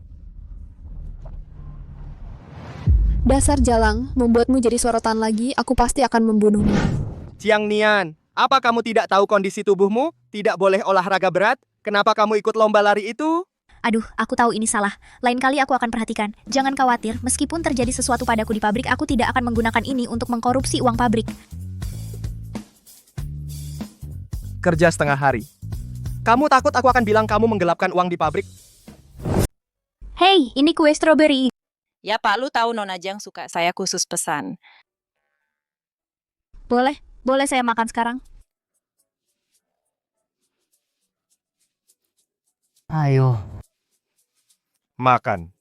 Dasar jalang, membuatmu jadi sorotan lagi, aku pasti akan membunuhmu. Jiang Nian, apa kamu tidak tahu kondisi tubuhmu? Tidak boleh olahraga berat? Kenapa kamu ikut lomba lari itu? Aduh, aku tahu ini salah. Lain kali aku akan perhatikan. Jangan khawatir, meskipun terjadi sesuatu padaku di pabrik, aku tidak akan menggunakan ini untuk mengkorupsi uang pabrik. Kerja setengah hari. Kamu takut aku akan bilang kamu menggelapkan uang di pabrik? Hei, ini kue stroberi. Ya Pak, Lu tahu Nona Jiang suka saya khusus pesan. Boleh saya makan sekarang? Ayo. Makan.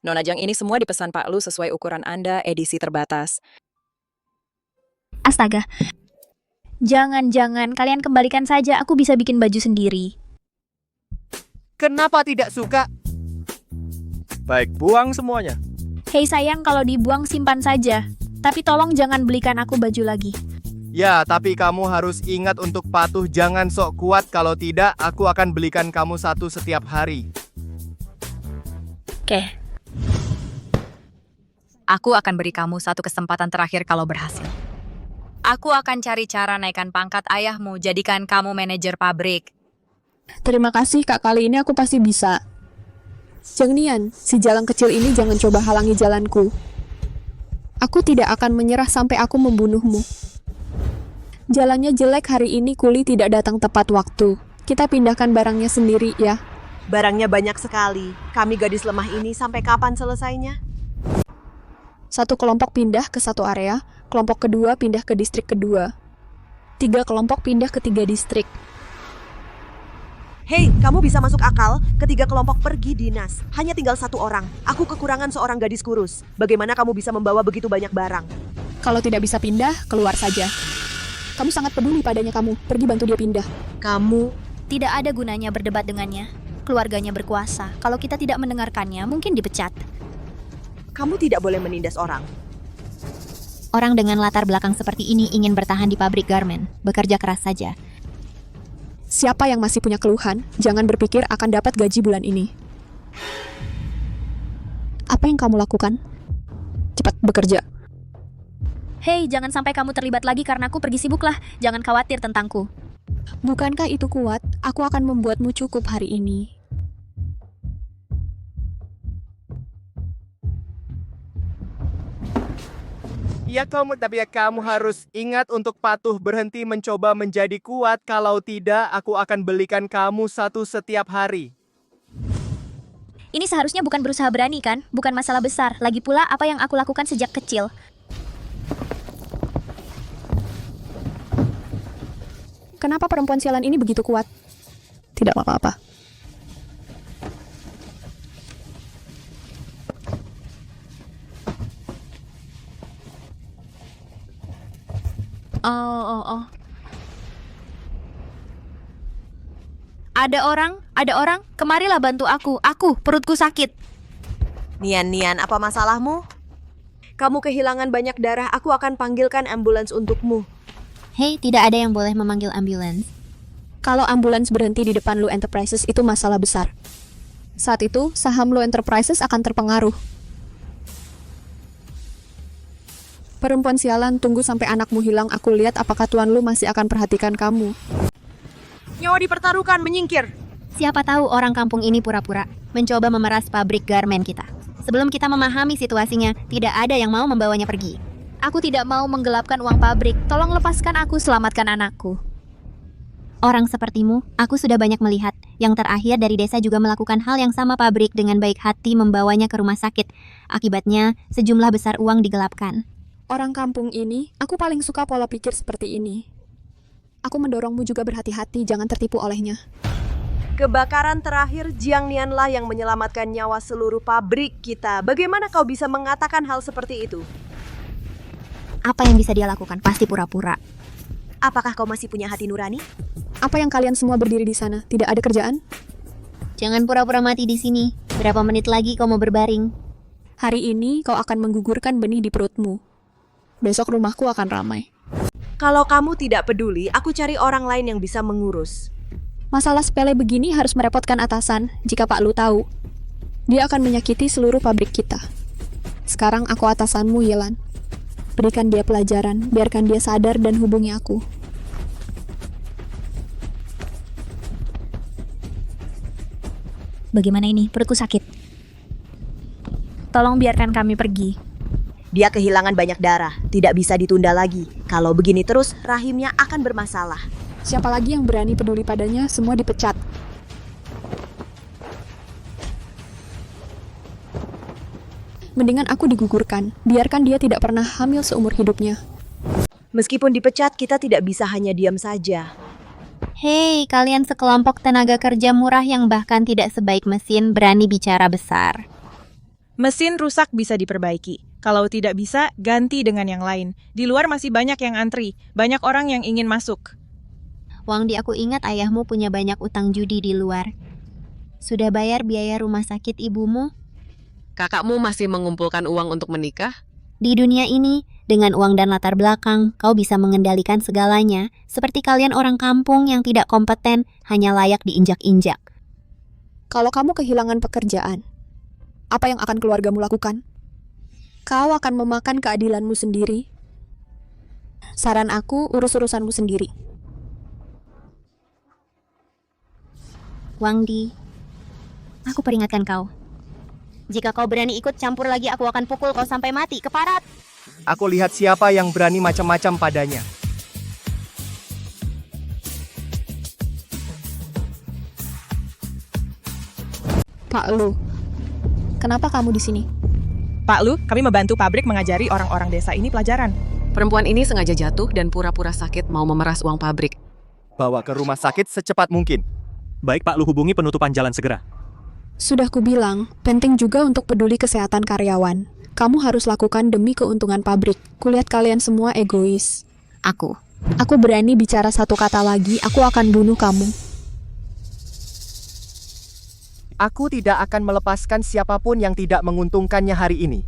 Nona Jiang, ini semua dipesan Pak Lu sesuai ukuran Anda, edisi terbatas. Astaga. Jangan, kalian kembalikan saja, aku bisa bikin baju sendiri. Kenapa tidak suka? Baik, buang semuanya. Hei sayang, kalau dibuang simpan saja. Tapi tolong jangan belikan aku baju lagi. Ya, tapi kamu harus ingat untuk patuh, jangan sok kuat, kalau tidak aku akan belikan kamu satu setiap hari. Oke. Aku akan beri kamu satu kesempatan terakhir kalau berhasil. Aku akan cari cara naikkan pangkat ayahmu, jadikan kamu manajer pabrik. Terima kasih Kak, kali ini aku pasti bisa. Jiang Nian, si jalang kecil ini jangan coba halangi jalanku. Aku tidak akan menyerah sampai aku membunuhmu. Jalannya jelek hari ini, kuli tidak datang tepat waktu. Kita pindahkan barangnya sendiri ya. Barangnya banyak sekali. Kami gadis lemah ini sampai kapan selesainya? Satu kelompok pindah ke satu area, kelompok kedua pindah ke distrik kedua. 3 kelompok pindah ke 3 distrik. Hei, kamu bisa masuk akal? Ketiga kelompok pergi dinas. Hanya tinggal 1 orang. Aku kekurangan seorang gadis kurus. Bagaimana kamu bisa membawa begitu banyak barang? Kalau tidak bisa pindah, keluar saja. Kamu sangat peduli padanya kamu. Pergi bantu dia pindah. Kamu... Tidak ada gunanya berdebat dengannya. Keluarganya berkuasa. Kalau kita tidak mendengarkannya, mungkin dipecat. Kamu tidak boleh menindas orang. Orang dengan latar belakang seperti ini ingin bertahan di pabrik garmen. Bekerja keras saja. Siapa yang masih punya keluhan, jangan berpikir akan dapat gaji bulan ini. Apa yang kamu lakukan? Cepat bekerja. Hei, jangan sampai kamu terlibat lagi karena aku pergi sibuklah. Jangan khawatir tentangku. Bukankah itu kuat? Aku akan membuatmu cukup hari ini. Ya tapi kamu harus ingat untuk patuh, berhenti mencoba menjadi kuat. Kalau tidak, aku akan belikan kamu satu setiap hari. Ini seharusnya bukan berusaha berani kan? Bukan masalah besar. Lagi pula apa yang aku lakukan sejak kecil. Kenapa perempuan sialan ini begitu kuat? Tidak apa-apa. Ada orang, kemarilah bantu aku. Perutku sakit. Nian, apa masalahmu? Kamu kehilangan banyak darah, aku akan panggilkan ambulans untukmu. Hei, tidak ada yang boleh memanggil ambulans. Kalau ambulans berhenti di depan Lu Enterprises itu masalah besar. Saat itu, saham Lu Enterprises akan terpengaruh. Perempuan sialan, tunggu sampai anakmu hilang, aku lihat apakah Tuan Lu masih akan perhatikan kamu. Nyawa dipertaruhkan, menyingkir. Siapa tahu orang kampung ini pura-pura mencoba memeras pabrik garmen kita. Sebelum kita memahami situasinya, tidak ada yang mau membawanya pergi. Aku tidak mau menggelapkan uang pabrik. Tolong lepaskan aku, selamatkan anakku. Orang sepertimu, aku sudah banyak melihat. Yang terakhir dari desa juga melakukan hal yang sama pabrik dengan baik hati membawanya ke rumah sakit. Akibatnya, sejumlah besar uang digelapkan. Orang kampung ini, aku paling suka pola pikir seperti ini. Aku mendorongmu juga berhati-hati, jangan tertipu olehnya. Kebakaran terakhir Jiang Nianlah yang menyelamatkan nyawa seluruh pabrik kita. Bagaimana kau bisa mengatakan hal seperti itu? Apa yang bisa dia lakukan? Pasti pura-pura. Apakah kau masih punya hati nurani? Apa yang kalian semua berdiri di sana? Tidak ada kerjaan? Jangan pura-pura mati di sini. Berapa menit lagi kau mau berbaring? Hari ini kau akan menggugurkan benih di perutmu. Besok rumahku akan ramai. Kalau kamu tidak peduli, aku cari orang lain yang bisa mengurus. Masalah sepele begini harus merepotkan atasan. Jika Pak Lu tahu, dia akan menyakiti seluruh pabrik kita. Sekarang aku atasanmu, Yelan. Berikan dia pelajaran, biarkan dia sadar dan hubungi aku. Bagaimana ini? Perutku sakit. Tolong biarkan kami pergi. Dia kehilangan banyak darah, tidak bisa ditunda lagi. Kalau begini terus, rahimnya akan bermasalah. Siapa lagi yang berani peduli padanya, semua dipecat. Mendingan aku digugurkan, biarkan dia tidak pernah hamil seumur hidupnya. Meskipun dipecat, kita tidak bisa hanya diam saja. Hei, kalian sekelompok tenaga kerja murah yang bahkan tidak sebaik mesin berani bicara besar. Mesin rusak bisa diperbaiki. Kalau tidak bisa, ganti dengan yang lain. Di luar masih banyak yang antri. Banyak orang yang ingin masuk. Wangdi, aku ingat ayahmu punya banyak utang judi di luar. Sudah bayar biaya rumah sakit ibumu? Kakakmu masih mengumpulkan uang untuk menikah? Di dunia ini, dengan uang dan latar belakang, kau bisa mengendalikan segalanya, seperti kalian orang kampung yang tidak kompeten, hanya layak diinjak-injak. Kalau kamu kehilangan pekerjaan, apa yang akan keluargamu lakukan? Kau akan memakan keadilanmu sendiri. Saran aku, urus urusanmu sendiri. Wangdi, aku peringatkan kau. Jika kau berani ikut campur lagi, aku akan pukul kau sampai mati, keparat. Aku lihat siapa yang berani macam-macam padanya. Pak Lu, kenapa kamu di sini? Pak Lu, kami membantu pabrik mengajari orang-orang desa ini pelajaran. Perempuan ini sengaja jatuh dan pura-pura sakit mau memeras uang pabrik. Bawa ke rumah sakit secepat mungkin. Baik Pak Lu, hubungi penutupan jalan segera. Sudah kubilang, penting juga untuk peduli kesehatan karyawan. Kamu harus lakukan demi keuntungan pabrik. Kulihat kalian semua egois. Aku berani bicara satu kata lagi, aku akan bunuh kamu. Aku tidak akan melepaskan siapapun yang tidak menguntungkannya hari ini.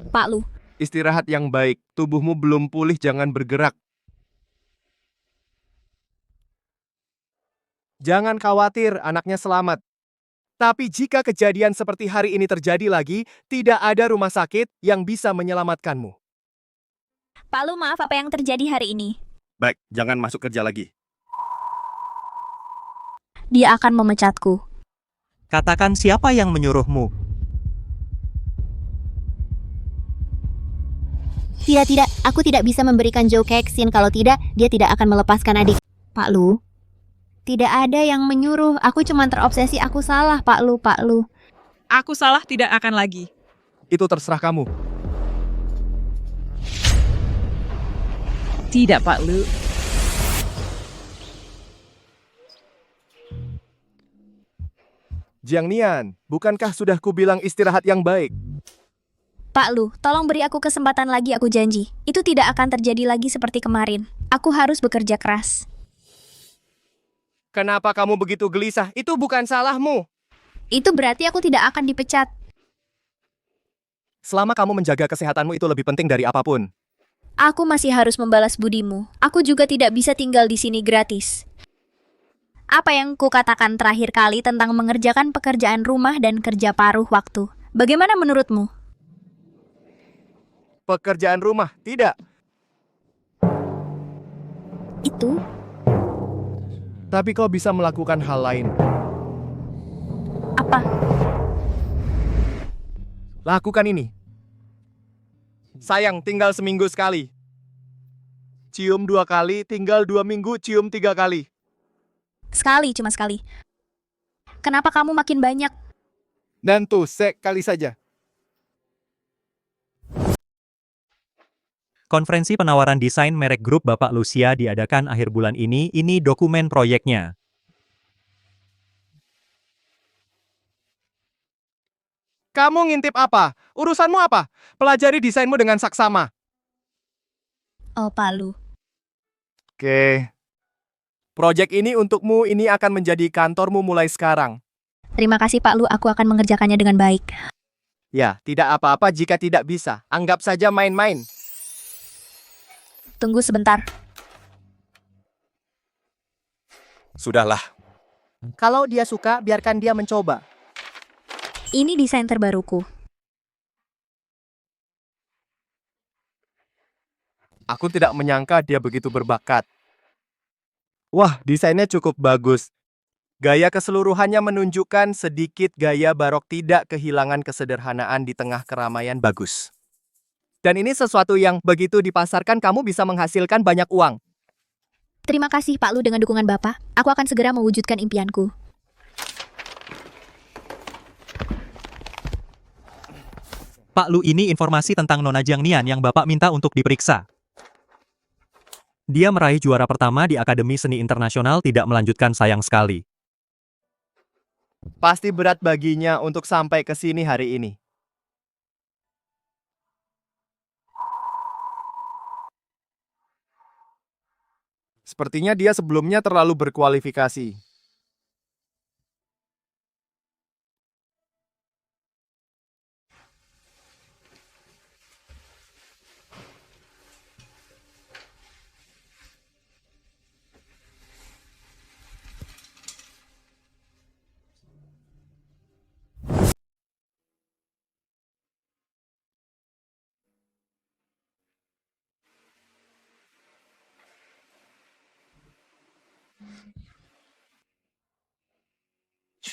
Pak Lu, istirahat yang baik. Tubuhmu belum pulih, jangan bergerak. Jangan khawatir, anaknya selamat. Tapi jika kejadian seperti hari ini terjadi lagi, tidak ada rumah sakit yang bisa menyelamatkanmu. Pak Lu, maaf apa yang terjadi hari ini. Baik, jangan masuk kerja lagi. Dia akan memecatku. Katakan siapa yang menyuruhmu. Tidak, aku tidak bisa memberikan Joe Keksin. Kalau tidak, dia tidak akan melepaskan adik. Pak Lu, tidak ada yang menyuruh. Aku cuma terobsesi. Aku salah, Pak Lu. Aku salah, tidak akan lagi. Itu terserah kamu. Tidak, Pak Lu. Jiang Nian, bukankah sudah kubilang istirahat yang baik? Pak Lu, tolong beri aku kesempatan lagi, aku janji. Itu tidak akan terjadi lagi seperti kemarin. Aku harus bekerja keras. Kenapa kamu begitu gelisah? Itu bukan salahmu. Itu berarti aku tidak akan dipecat. Selama kamu menjaga kesehatanmu itu lebih penting dari apapun. Aku masih harus membalas budimu. Aku juga tidak bisa tinggal di sini gratis. Apa yang kukatakan terakhir kali tentang mengerjakan pekerjaan rumah dan kerja paruh waktu? Bagaimana menurutmu? Pekerjaan rumah, tidak. Itu? Tapi kau bisa melakukan hal lain. Apa? Lakukan ini. Sayang, tinggal seminggu sekali. Cium 2 kali, tinggal 2 minggu, cium 3 kali. Sekali, cuma sekali. Kenapa kamu makin banyak? Dan tuh, sekali saja. Konferensi penawaran desain merek grup Bapak Lucia diadakan akhir bulan ini dokumen proyeknya. Kamu ngintip apa? Urusanmu apa? Pelajari desainmu dengan saksama. Oh, Pak Lu. Oke. Proyek ini untukmu, ini akan menjadi kantormu mulai sekarang. Terima kasih Pak Lu, aku akan mengerjakannya dengan baik. Ya, tidak apa-apa jika tidak bisa. Anggap saja main-main. Tunggu sebentar. Sudahlah. Kalau dia suka, biarkan dia mencoba. Ini desain terbaruku. Aku tidak menyangka dia begitu berbakat. Wah, desainnya cukup bagus. Gaya keseluruhannya menunjukkan sedikit gaya barok, tidak kehilangan kesederhanaan di tengah keramaian, bagus. Dan ini sesuatu yang begitu dipasarkan kamu bisa menghasilkan banyak uang. Terima kasih Pak Lu, dengan dukungan Bapak, aku akan segera mewujudkan impianku. Pak Lu, ini informasi tentang Nona Jiang Nian yang Bapak minta untuk diperiksa. Dia meraih juara pertama di Akademi Seni Internasional, tidak melanjutkan, sayang sekali. Pasti berat baginya untuk sampai ke sini hari ini. Sepertinya dia sebelumnya terlalu berkualifikasi.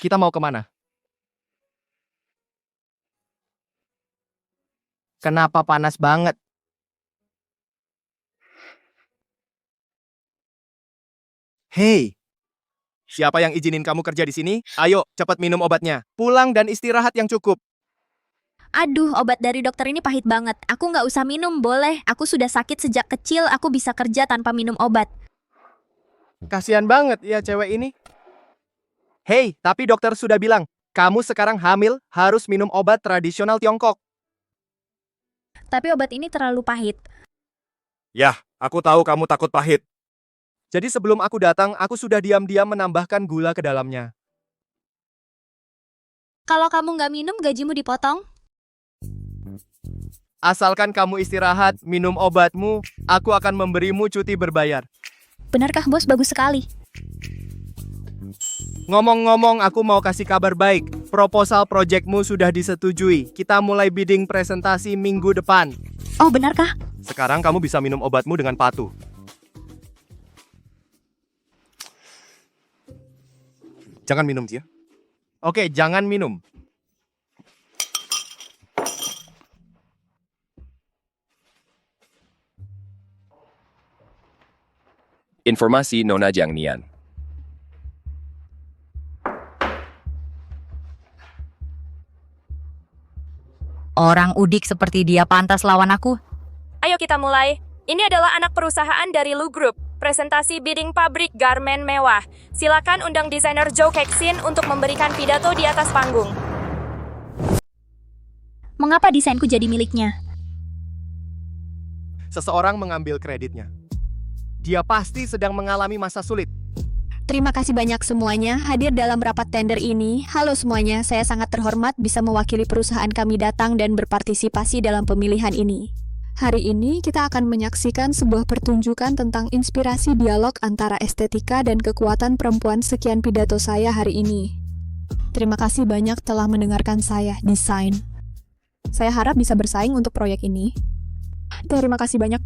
Kita mau kemana? Kenapa panas banget? Hei, siapa yang izinin kamu kerja di sini? Ayo, cepat minum obatnya. Pulang dan istirahat yang cukup. Aduh, obat dari dokter ini pahit banget. Aku nggak usah minum, boleh? Aku sudah sakit sejak kecil, aku bisa kerja tanpa minum obat. Kasihan banget ya cewek ini. Hei, tapi dokter sudah bilang, kamu sekarang hamil, harus minum obat tradisional Tiongkok. Tapi obat ini terlalu pahit. Yah, aku tahu kamu takut pahit. Jadi sebelum aku datang, aku sudah diam-diam menambahkan gula ke dalamnya. Kalau kamu nggak minum, gajimu dipotong. Asalkan kamu istirahat, minum obatmu, aku akan memberimu cuti berbayar. Benarkah bos? Bagus sekali. Ngomong-ngomong, aku mau kasih kabar baik. Proposal proyekmu sudah disetujui. Kita mulai bidding presentasi minggu depan. Oh, benarkah? Sekarang kamu bisa minum obatmu dengan patuh. Jangan minum, Cia. Oke, jangan minum. Informasi Nona Jiang Nian. Orang udik seperti dia pantas lawan aku? Ayo kita mulai. Ini adalah anak perusahaan dari Lu Group. presentasi bidding pabrik garmen mewah. Silakan undang desainer Joe Keksin untuk memberikan pidato di atas panggung. Mengapa desainku jadi miliknya? Seseorang mengambil kreditnya. Dia pasti sedang mengalami masa sulit. Terima kasih banyak semuanya hadir dalam rapat tender ini. Halo semuanya, saya sangat terhormat bisa mewakili perusahaan kami datang dan berpartisipasi dalam pemilihan ini. Hari ini kita akan menyaksikan sebuah pertunjukan tentang inspirasi dialog antara estetika dan kekuatan perempuan. Sekian pidato saya hari ini. Terima kasih banyak telah mendengarkan saya, desain. Saya harap bisa bersaing untuk proyek ini. Terima kasih banyak.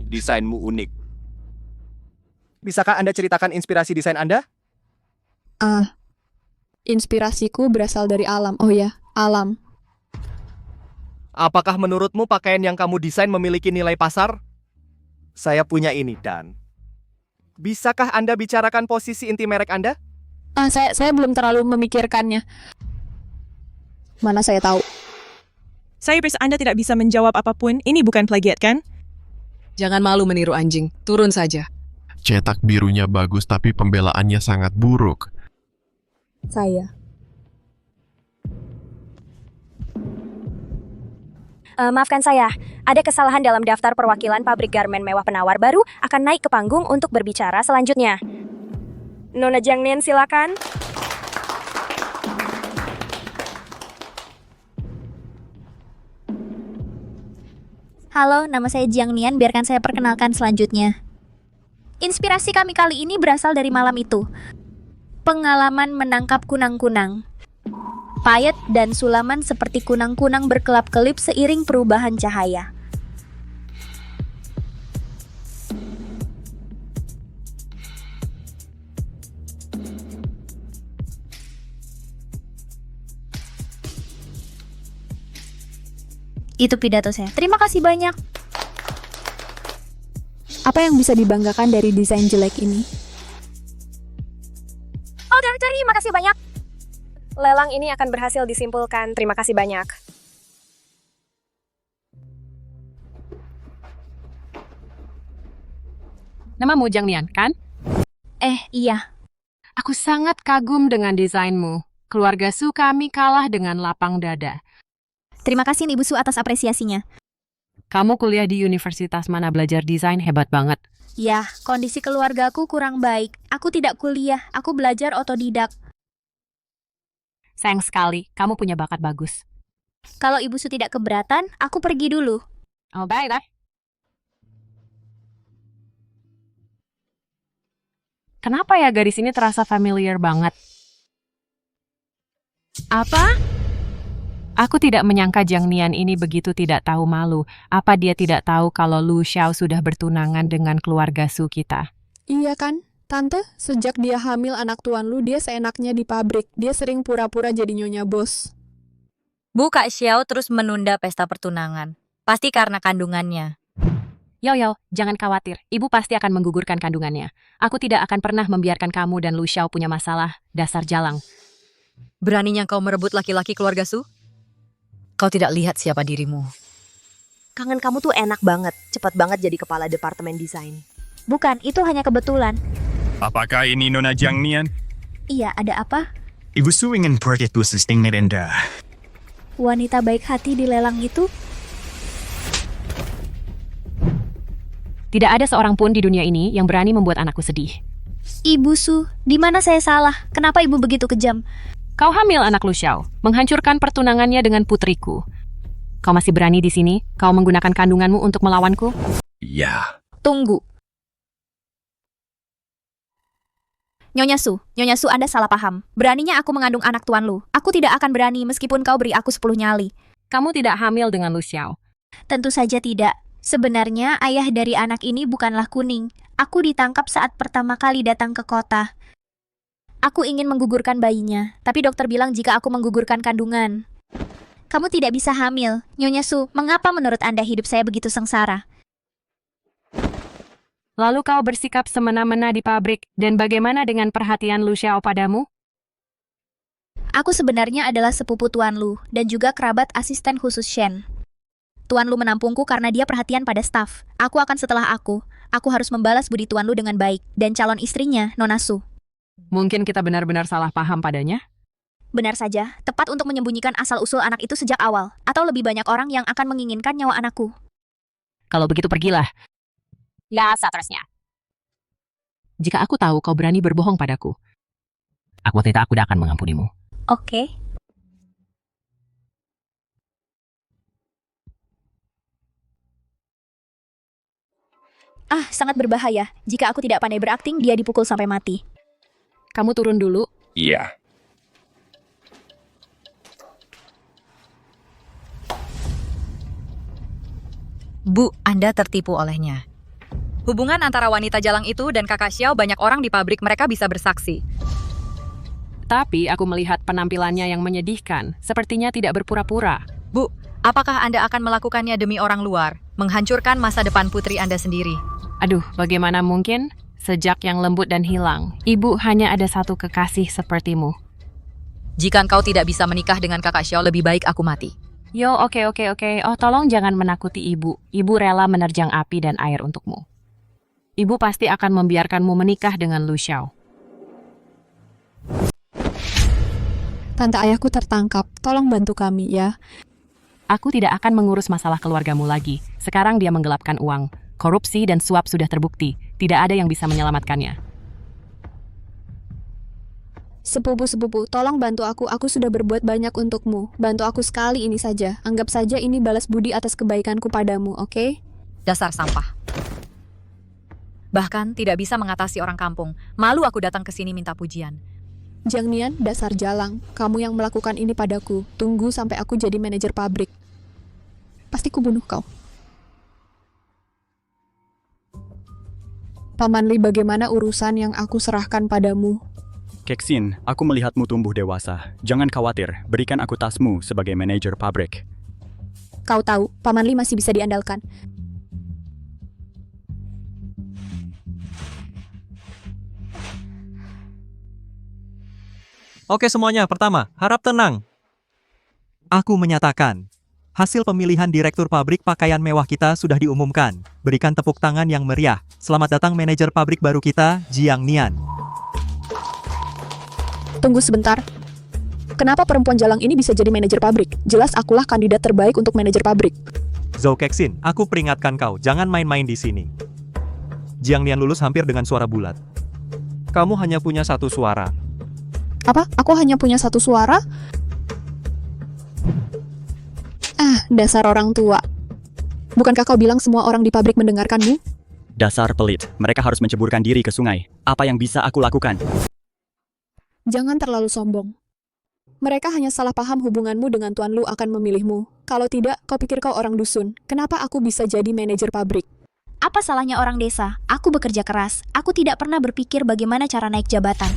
Desainmu unik. Bisakah Anda ceritakan inspirasi desain Anda? Inspirasiku berasal dari alam. Oh ya, alam. Apakah menurutmu pakaian yang kamu desain memiliki nilai pasar? Saya punya ini, Dan. Bisakah Anda bicarakan posisi inti merek Anda? Saya belum terlalu memikirkannya. Mana saya tahu. Saya pikir Anda tidak bisa menjawab apapun. Ini bukan plagiat, kan? Jangan malu meniru anjing. Turun saja. Cetak birunya bagus tapi pembelaannya sangat buruk. Saya. Maafkan saya, ada kesalahan dalam daftar perwakilan pabrik garmen mewah penawar baru akan naik ke panggung untuk berbicara selanjutnya. Nona Jiang Nian, silakan. Halo, nama saya Jiang Nian, biarkan saya perkenalkan selanjutnya. Inspirasi kami kali ini berasal dari malam itu. Pengalaman menangkap kunang-kunang. Payet dan sulaman seperti kunang-kunang berkelap-kelip seiring perubahan cahaya. Itu pidato saya. Terima kasih banyak. Apa yang bisa dibanggakan dari desain jelek ini? Oh, terima kasih banyak. Lelang ini akan berhasil disimpulkan. Terima kasih banyak. Namamu Jiang Nian, kan? Iya. Aku sangat kagum dengan desainmu. Keluarga Su kami kalah dengan lapang dada. Terima kasih Ibu Su atas apresiasinya. Kamu kuliah di universitas mana belajar desain hebat banget. Ya, kondisi keluargaku kurang baik. Aku tidak kuliah, aku belajar otodidak. Sayang sekali, kamu punya bakat bagus. Kalau Ibu Su tidak keberatan, aku pergi dulu. Oh, baiklah. Kenapa ya garis ini terasa familiar banget? Apa? Aku tidak menyangka Jiang Nian ini begitu tidak tahu malu. Apa dia tidak tahu kalau Lu Xiao sudah bertunangan dengan keluarga Su kita? Iya kan, Tante? Sejak dia hamil anak tuan Lu, dia seenaknya di pabrik. Dia sering pura-pura jadi nyonya bos. Bu, Kak Xiao terus menunda pesta pertunangan. Pasti karena kandungannya. Yo, jangan khawatir. Ibu pasti akan menggugurkan kandungannya. Aku tidak akan pernah membiarkan kamu dan Lu Xiao punya masalah. Dasar jalang. Beraninya kau merebut laki-laki keluarga Su? Kau tidak lihat siapa dirimu. Kangen kamu tuh enak banget. Cepat banget jadi kepala departemen desain. Bukan, itu hanya kebetulan. Apakah ini Nona Jiang Nian? Iya, ada apa? Ibu Su ingin proyek khusus dengan Anda. Wanita baik hati di lelang itu? Tidak ada seorang pun di dunia ini yang berani membuat anakku sedih. Ibu Su, di mana saya salah? Kenapa ibu begitu kejam? Kau hamil anak Lu Xiao, menghancurkan pertunangannya dengan putriku. Kau masih berani di sini? Kau menggunakan kandunganmu untuk melawanku? Ya. Tunggu. Nyonya Su, Anda salah paham. Beraninya aku mengandung anak tuan Lu. Aku tidak akan berani meskipun kau beri aku 10 nyali. Kamu tidak hamil dengan Lu Xiao. Tentu saja tidak. Sebenarnya ayah dari anak ini bukanlah Kuning. Aku ditangkap saat pertama kali datang ke kota. Aku ingin menggugurkan bayinya, tapi dokter bilang jika aku menggugurkan kandungan. Kamu tidak bisa hamil. Nyonya Su, mengapa menurut Anda hidup saya begitu sengsara? Lalu kau bersikap semena-mena di pabrik, dan bagaimana dengan perhatian Lu Xiao padamu? Aku sebenarnya adalah sepupu Tuan Lu, dan juga kerabat asisten khusus Shen. Tuan Lu menampungku karena dia perhatian pada staf. Aku akan setelah aku. Aku harus membalas budi Tuan Lu dengan baik. Dan calon istrinya, Nona Su. Mungkin kita benar-benar salah paham padanya? Benar saja, tepat untuk menyembunyikan asal-usul anak itu sejak awal. Atau lebih banyak orang yang akan menginginkan nyawa anakku. Kalau begitu pergilah. Ya, seterusnya. Jika aku tahu kau berani berbohong padaku, aku tidak akan mengampunimu. Oke. Sangat berbahaya. Jika aku tidak pandai berakting, dia dipukul sampai mati. Kamu turun dulu. Iya. Bu, Anda tertipu olehnya. Hubungan antara wanita jalang itu dan kakak Xiao banyak orang di pabrik mereka bisa bersaksi. Tapi aku melihat penampilannya yang menyedihkan. Sepertinya tidak berpura-pura. Bu, apakah Anda akan melakukannya demi orang luar? Menghancurkan masa depan putri Anda sendiri. Aduh, bagaimana mungkin? Sejak yang lembut dan hilang, ibu hanya ada satu kekasih sepertimu. Jika engkau tidak bisa menikah dengan kakak Xiao, lebih baik aku mati. Yo, oke. Oh, tolong jangan menakuti ibu. Ibu rela menerjang api dan air untukmu. Ibu pasti akan membiarkanmu menikah dengan Lu Xiao. Tante ayahku tertangkap. Tolong bantu kami, ya. Aku tidak akan mengurus masalah keluargamu lagi. Sekarang dia menggelapkan uang. Korupsi dan suap sudah terbukti. Tidak ada yang bisa menyelamatkannya. Sepupu, tolong bantu aku. Aku sudah berbuat banyak untukmu. Bantu aku sekali ini saja. Anggap saja ini balas budi atas kebaikanku padamu, oke? Dasar sampah. Bahkan tidak bisa mengatasi orang kampung. Malu aku datang ke sini minta pujian. Jiang Nian, dasar jalang. Kamu yang melakukan ini padaku. Tunggu sampai aku jadi manajer pabrik. Pasti kubunuh kau. Paman Li, bagaimana urusan yang aku serahkan padamu? Kexin, aku melihatmu tumbuh dewasa. Jangan khawatir, berikan aku tasmu sebagai manajer pabrik. Kau tahu, Paman Li masih bisa diandalkan. Oke semuanya, pertama, harap tenang. Aku menyatakan, hasil pemilihan direktur pabrik pakaian mewah kita sudah diumumkan. Berikan tepuk tangan yang meriah. Selamat datang manajer pabrik baru kita, Jiang Nian. Tunggu sebentar. Kenapa perempuan jalang ini bisa jadi manajer pabrik? Jelas akulah kandidat terbaik untuk manajer pabrik. Zhou Kexin, aku peringatkan kau, jangan main-main di sini. Jiang Nian lulus hampir dengan suara bulat. Kamu hanya punya satu suara. Apa? Aku hanya punya satu suara? Dasar orang tua. Bukankah kau bilang semua orang di pabrik mendengarkanmu? Dasar pelit, mereka harus menceburkan diri ke sungai. Apa yang bisa aku lakukan? Jangan terlalu sombong. Mereka hanya salah paham hubunganmu dengan Tuan Lu akan memilihmu. Kalau tidak, kau pikir kau orang dusun. Kenapa aku bisa jadi manajer pabrik? Apa salahnya orang desa? Aku bekerja keras. Aku tidak pernah berpikir bagaimana cara naik jabatan.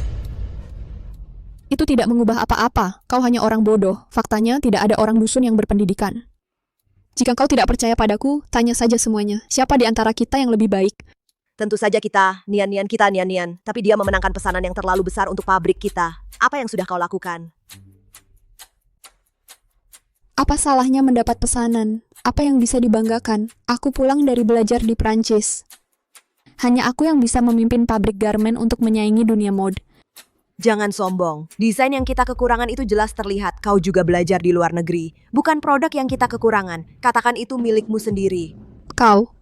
Itu tidak mengubah apa-apa. Kau hanya orang bodoh. Faktanya, tidak ada orang dusun yang berpendidikan. Jika kau tidak percaya padaku, tanya saja semuanya. Siapa di antara kita yang lebih baik? Tentu saja kita, Nian-Nian kita Nian-Nian. Tapi dia memenangkan pesanan yang terlalu besar untuk pabrik kita. Apa yang sudah kau lakukan? Apa salahnya mendapat pesanan? Apa yang bisa dibanggakan? Aku pulang dari belajar di Prancis. Hanya aku yang bisa memimpin pabrik garmen untuk menyaingi dunia mode. Jangan sombong. Desain yang kita kekurangan itu jelas terlihat. Kau juga belajar di luar negeri. Bukan produk yang kita kekurangan. Katakan itu milikmu sendiri. Kau.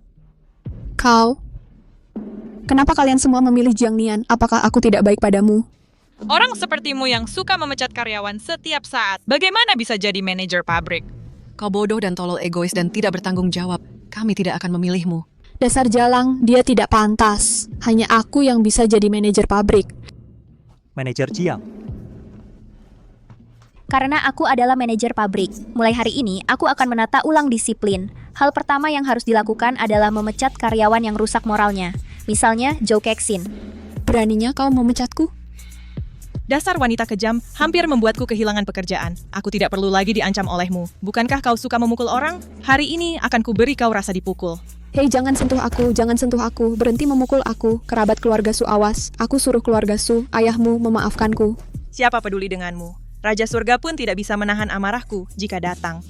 Kenapa kalian semua memilih Jiang Nian? Apakah aku tidak baik padamu? Orang sepertimu yang suka memecat karyawan setiap saat, bagaimana bisa jadi manajer pabrik? Kau bodoh dan tolol egois dan tidak bertanggung jawab. Kami tidak akan memilihmu. Dasar jalang, dia tidak pantas. Hanya aku yang bisa jadi manajer pabrik. Manajer Jiang. Karena aku adalah manajer pabrik, mulai hari ini aku akan menata ulang disiplin. Hal pertama yang harus dilakukan adalah memecat karyawan yang rusak moralnya. Misalnya, Zhou Kexin. Beraninya kau memecatku? Dasar wanita kejam, hampir membuatku kehilangan pekerjaan. Aku tidak perlu lagi diancam olehmu. Bukankah kau suka memukul orang? Hari ini akan kuberi kau rasa dipukul. Hei, jangan sentuh aku, berhenti memukul aku, kerabat keluarga Su awas. Aku suruh keluarga Su, ayahmu memaafkanku. Siapa peduli denganmu? Raja surga pun tidak bisa menahan amarahku jika datang.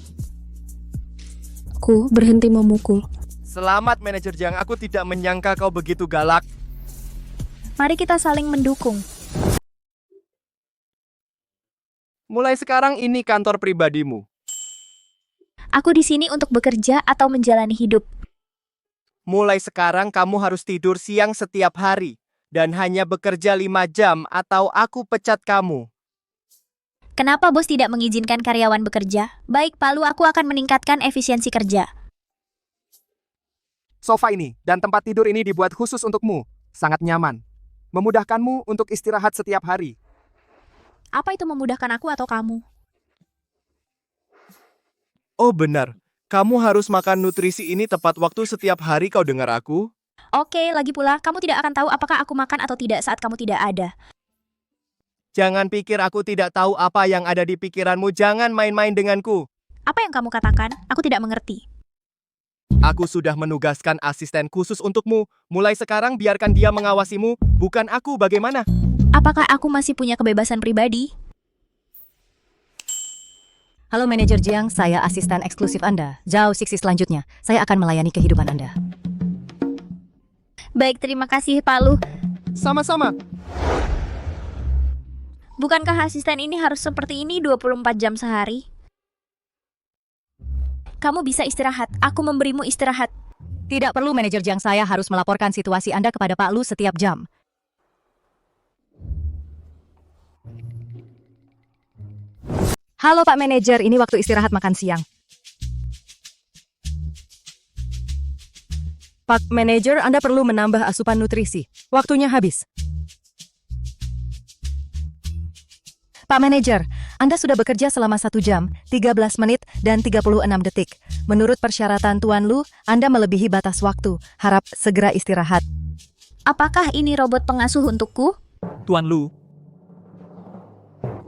aku berhenti memukul. Selamat, Manajer Jiang. Aku tidak menyangka kau begitu galak. Mari kita saling mendukung. Mulai sekarang ini kantor pribadimu. Aku di sini untuk bekerja atau menjalani hidup. Mulai sekarang kamu harus tidur siang setiap hari. Dan hanya bekerja 5 jam atau aku pecat kamu. Kenapa bos tidak mengizinkan karyawan bekerja? Baik, Palu, aku akan meningkatkan efisiensi kerja. Sofa ini dan tempat tidur ini dibuat khusus untukmu. Sangat nyaman. Memudahkanmu untuk istirahat setiap hari. Apa itu memudahkan aku atau kamu? Oh benar, kamu harus makan nutrisi ini tepat waktu setiap hari, kau dengar aku? Oke, lagi pula, kamu tidak akan tahu apakah aku makan atau tidak saat kamu tidak ada. Jangan pikir aku tidak tahu apa yang ada di pikiranmu, jangan main-main denganku. Apa yang kamu katakan? Aku tidak mengerti. Aku sudah menugaskan asisten khusus untukmu. Mulai sekarang biarkan dia mengawasimu, bukan aku, bagaimana? Apakah aku masih punya kebebasan pribadi? Halo Manajer Jiang, saya asisten eksklusif Anda. Zhao Sixi selanjutnya, saya akan melayani kehidupan Anda. Baik, terima kasih, Palu. Sama-sama. Bukankah asisten ini harus seperti ini 24 jam sehari? Kamu bisa istirahat. Aku memberimu istirahat. Tidak perlu Manajer Jiang, saya harus melaporkan situasi Anda kepada Pak Lu setiap jam. Halo Pak Manajer, ini waktu istirahat makan siang. Pak Manajer, Anda perlu menambah asupan nutrisi. Waktunya habis. Pak Manajer, Anda sudah bekerja selama 1 jam, 13 menit, dan 36 detik. Menurut persyaratan Tuan Lu, Anda melebihi batas waktu. Harap segera istirahat. Apakah ini robot pengasuh untukku? Tuan Lu,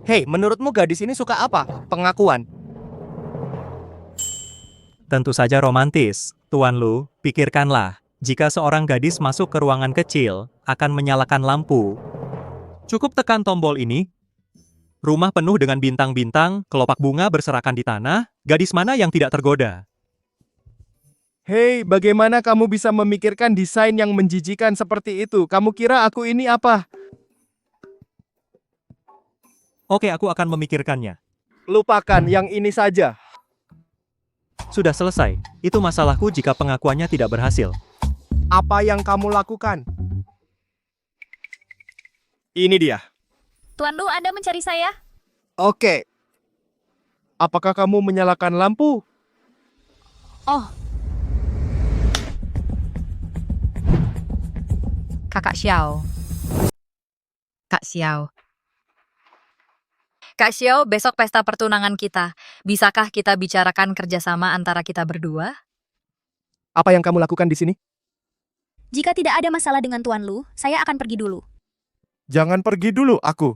Hei, menurutmu gadis ini suka apa? Pengakuan. tentu saja romantis. Tuan Lu, pikirkanlah, jika seorang gadis masuk ke ruangan kecil, akan menyalakan lampu. Cukup tekan tombol ini. Rumah penuh dengan bintang-bintang, kelopak bunga berserakan di tanah, gadis mana yang tidak tergoda? Hei, bagaimana kamu bisa memikirkan desain yang menjijikan seperti itu? Kamu kira aku ini apa? Oke, aku akan memikirkannya. Lupakan yang ini saja. Sudah selesai. Itu masalahku jika pengakuannya tidak berhasil. Apa yang kamu lakukan? Ini dia. Tuan Lu, Anda mencari saya? Oke. Apakah kamu menyalakan lampu? Oh. Kakak Xiao. Kak Xiao. Kak Xiao, besok pesta pertunangan kita. Bisakah kita bicarakan kerjasama antara kita berdua? Apa yang kamu lakukan di sini? Jika tidak ada masalah dengan Tuan Lu, saya akan pergi dulu. Jangan pergi dulu, aku.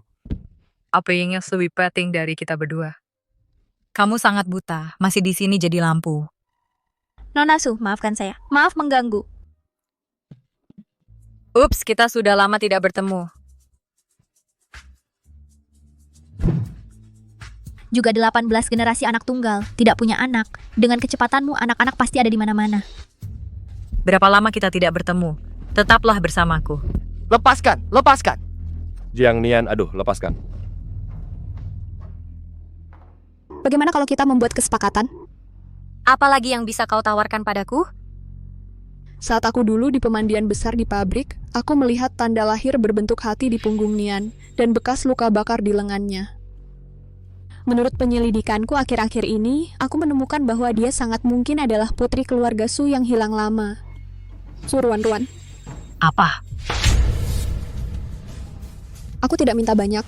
Apa yang lebih penting dari kita berdua? Kamu sangat buta, masih di sini jadi lampu. Nona Su, maafkan saya. Maaf mengganggu. Ups, kita sudah lama tidak bertemu. Juga 18 generasi anak tunggal, tidak punya anak. Dengan kecepatanmu, anak-anak pasti ada di mana-mana. Berapa lama kita tidak bertemu? Tetaplah bersamaku. Lepaskan, lepaskan. Jiang Nian, aduh, lepaskan. Bagaimana kalau kita membuat kesepakatan? Apalagi yang bisa kau tawarkan padaku? Saat aku dulu di pemandian besar di pabrik, aku melihat tanda lahir berbentuk hati di punggung Nian dan bekas luka bakar di lengannya. Menurut penyelidikanku akhir-akhir ini, aku menemukan bahwa dia sangat mungkin adalah putri keluarga Su yang hilang lama. Ruan. Apa? Aku tidak minta banyak.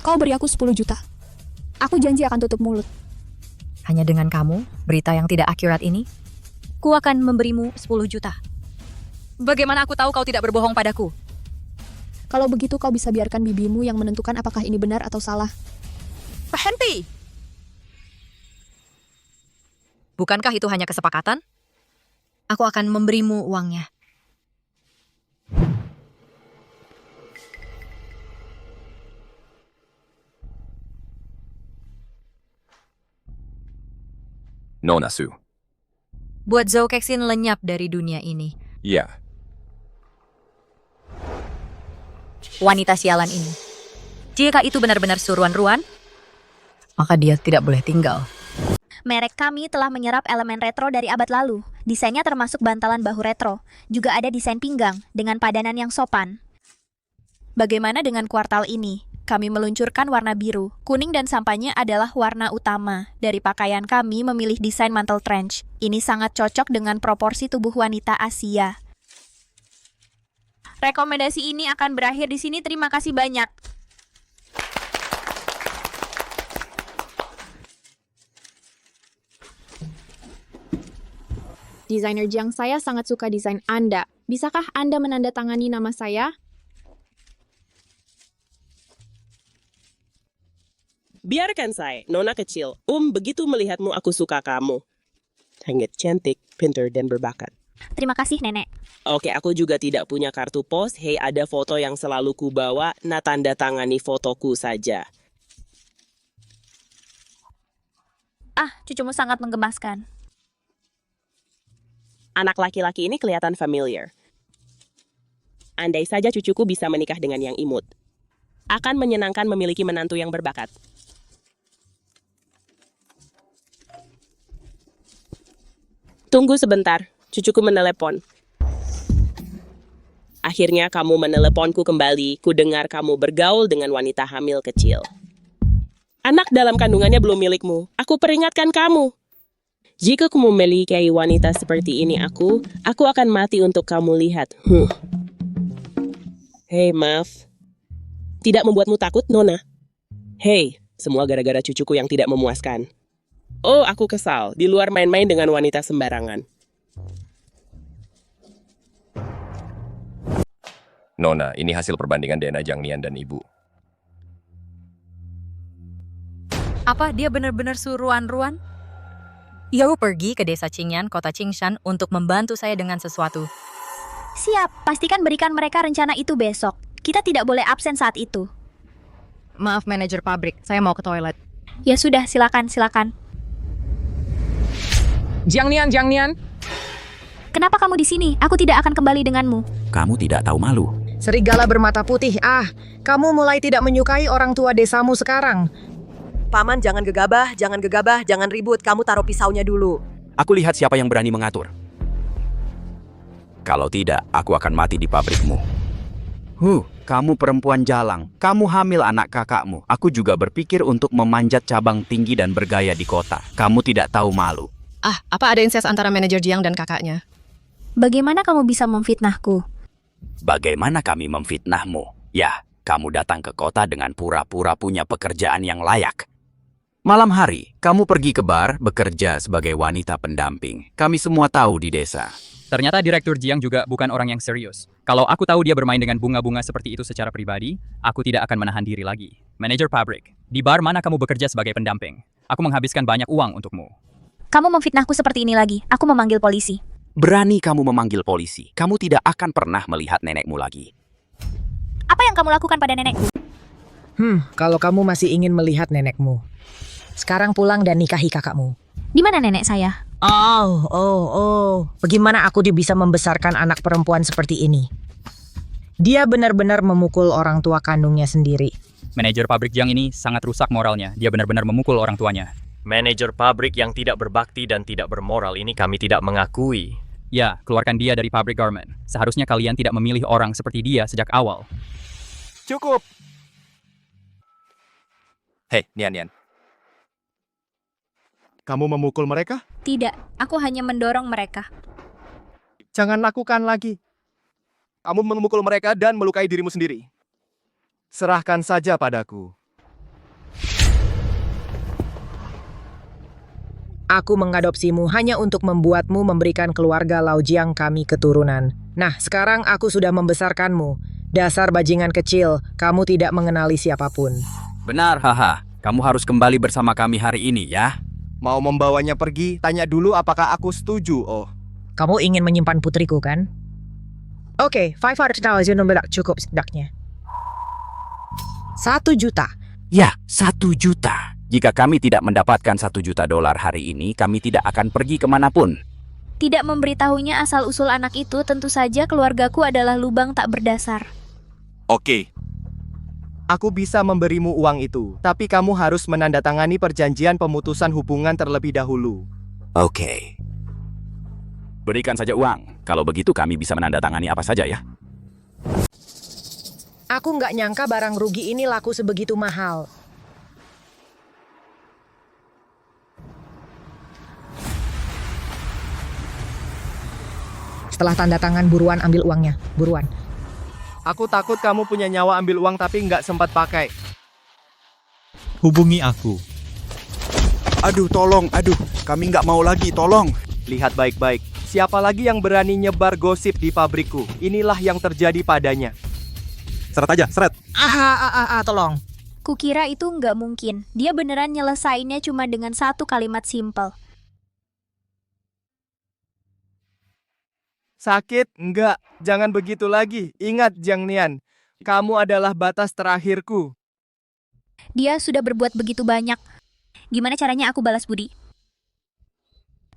Kau beri aku 10 juta. Aku janji akan tutup mulut. Hanya dengan kamu, berita yang tidak akurat ini? Ku akan memberimu 10 juta. Bagaimana aku tahu kau tidak berbohong padaku? Kalau begitu kau bisa biarkan bibimu yang menentukan apakah ini benar atau salah. Berhenti! Bukankah itu hanya kesepakatan? Aku akan memberimu uangnya. Nona Su, Buat Zhou Kexin lenyap dari dunia ini. Ya. Wanita sialan ini. Jika itu benar-benar suruhan Ruan, maka dia tidak boleh tinggal. Merek kami telah menyerap elemen retro dari abad lalu. Desainnya termasuk bantalan bahu retro. Juga ada desain pinggang dengan padanan yang sopan. Bagaimana dengan kuartal ini? Kami meluncurkan warna biru. Kuning dan sampahnya adalah warna utama. Dari pakaian kami memilih desain mantel trench. Ini sangat cocok dengan proporsi tubuh wanita Asia. Rekomendasi ini akan berakhir di sini. Terima kasih banyak. Desainer Jiang, saya sangat suka desain Anda. Bisakah Anda menandatangani nama saya? Biarkan saya, nona kecil. Begitu melihatmu aku suka kamu. Sangat cantik, pintar, dan berbakat. Terima kasih, Nenek. Oke, aku juga tidak punya kartu pos. Hei, ada foto yang selalu kubawa. Nah, tanda tangani fotoku saja. Cucumu sangat menggemaskan. Anak laki-laki ini kelihatan familiar. Andai saja cucuku bisa menikah dengan yang imut. Akan menyenangkan memiliki menantu yang berbakat. Tunggu sebentar, cucuku menelepon. Akhirnya kamu meneleponku kembali. Ku dengar kamu bergaul dengan wanita hamil kecil. Anak dalam kandungannya belum milikmu. Aku peringatkan kamu. Jika kamu memiliki wanita seperti ini aku akan mati untuk kamu lihat. Hei, maaf. Tidak membuatmu takut, Nona? Hei, semua gara-gara cucuku yang tidak memuaskan. Oh, aku kesal. Di luar main-main dengan wanita sembarangan. Nona, ini hasil perbandingan DNA Jiang Nian dan ibu. Apa dia benar-benar suruhan Ruan? Ia pergi ke desa Qingyan, kota Qingshan, untuk membantu saya dengan sesuatu. Siap, pastikan berikan mereka rencana itu besok. Kita tidak boleh absen saat itu. Maaf, manajer pabrik. Saya mau ke toilet. Ya sudah, silakan. Jiang Nian. Kenapa kamu di sini? Aku tidak akan kembali denganmu. Kamu tidak tahu malu. Serigala bermata putih. Kamu mulai tidak menyukai orang tua desamu sekarang. Paman, jangan gegabah, jangan ribut. Kamu taruh pisaunya dulu. Aku lihat siapa yang berani mengatur. Kalau tidak, aku akan mati di pabrikmu. Kamu perempuan jalang. Kamu hamil anak kakakmu. Aku juga berpikir untuk memanjat cabang tinggi dan bergaya di kota. Kamu tidak tahu malu. Apa ada incest antara manajer Jiang dan kakaknya? Bagaimana kamu bisa memfitnahku? Bagaimana kami memfitnahmu? Ya, kamu datang ke kota dengan pura-pura punya pekerjaan yang layak. Malam hari, kamu pergi ke bar bekerja sebagai wanita pendamping. Kami semua tahu di desa. Ternyata Direktur Jiang juga bukan orang yang serius. Kalau aku tahu dia bermain dengan bunga-bunga seperti itu secara pribadi, aku tidak akan menahan diri lagi. Manajer pabrik, di bar mana kamu bekerja sebagai pendamping? Aku menghabiskan banyak uang untukmu. Kamu memfitnahku seperti ini lagi. Aku memanggil polisi. Berani kamu memanggil polisi. Kamu tidak akan pernah melihat nenekmu lagi. Apa yang kamu lakukan pada nenekku? Kalau kamu masih ingin melihat nenekmu, sekarang pulang dan nikahi kakakmu. Di mana nenek saya? Bagaimana aku bisa membesarkan anak perempuan seperti ini? Dia benar-benar memukul orang tua kandungnya sendiri. Manajer pabrik Jiang ini sangat rusak moralnya. Dia benar-benar memukul orang tuanya. Manajer pabrik yang tidak berbakti dan tidak bermoral ini kami tidak mengakui. Ya, keluarkan dia dari pabrik garment. Seharusnya kalian tidak memilih orang seperti dia sejak awal. Cukup. Hei, Nian. Kamu memukul mereka? Tidak, aku hanya mendorong mereka. Jangan lakukan lagi. Kamu memukul mereka dan melukai dirimu sendiri. Serahkan saja padaku. Aku mengadopsimu hanya untuk membuatmu memberikan keluarga Lao Jiang kami keturunan. Nah, sekarang aku sudah membesarkanmu. Dasar bajingan kecil, kamu tidak mengenali siapapun. Benar, Kamu harus kembali bersama kami hari ini, ya. Mau membawanya pergi, tanya dulu apakah aku setuju, Kamu ingin menyimpan putriku, kan? Oke, 500,000 cukup setidaknya. 1 juta. Ya, 1 juta. Jika kami tidak mendapatkan $1 juta hari ini, kami tidak akan pergi kemanapun. Tidak memberitahunya asal-usul anak itu, tentu saja keluargaku adalah lubang tak berdasar. Oke. Aku bisa memberimu uang itu, tapi kamu harus menandatangani perjanjian pemutusan hubungan terlebih dahulu. Oke. Berikan saja uang. Kalau begitu kami bisa menandatangani apa saja ya. Aku nggak nyangka barang rugi ini laku sebegitu mahal. Setelah tanda tangan, buruan ambil uangnya. Buruan. Aku takut kamu punya nyawa ambil uang tapi nggak sempat pakai. Hubungi aku. Aduh, tolong. Aduh, kami nggak mau lagi, tolong. Lihat baik-baik. Siapa lagi yang berani nyebar gosip di pabrikku? Inilah yang terjadi padanya. Seret aja, seret. Tolong. Kukira itu nggak mungkin. Dia beneran nyelesainnya cuma dengan satu kalimat simpel. Sakit? Enggak. Jangan begitu lagi. Ingat, Jiang Nian. Kamu adalah batas terakhirku. Dia sudah berbuat begitu banyak. Gimana caranya aku balas budi?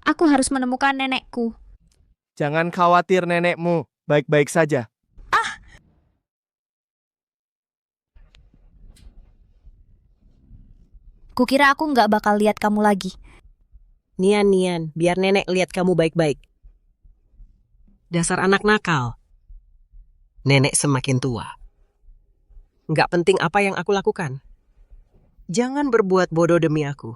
Aku harus menemukan nenekku. Jangan khawatir nenekmu. Baik-baik saja. Kukira aku nggak bakal lihat kamu lagi. Nian, biar nenek lihat kamu baik-baik. Dasar anak nakal. Nenek semakin tua. Nggak penting apa yang aku lakukan. Jangan berbuat bodoh demi aku.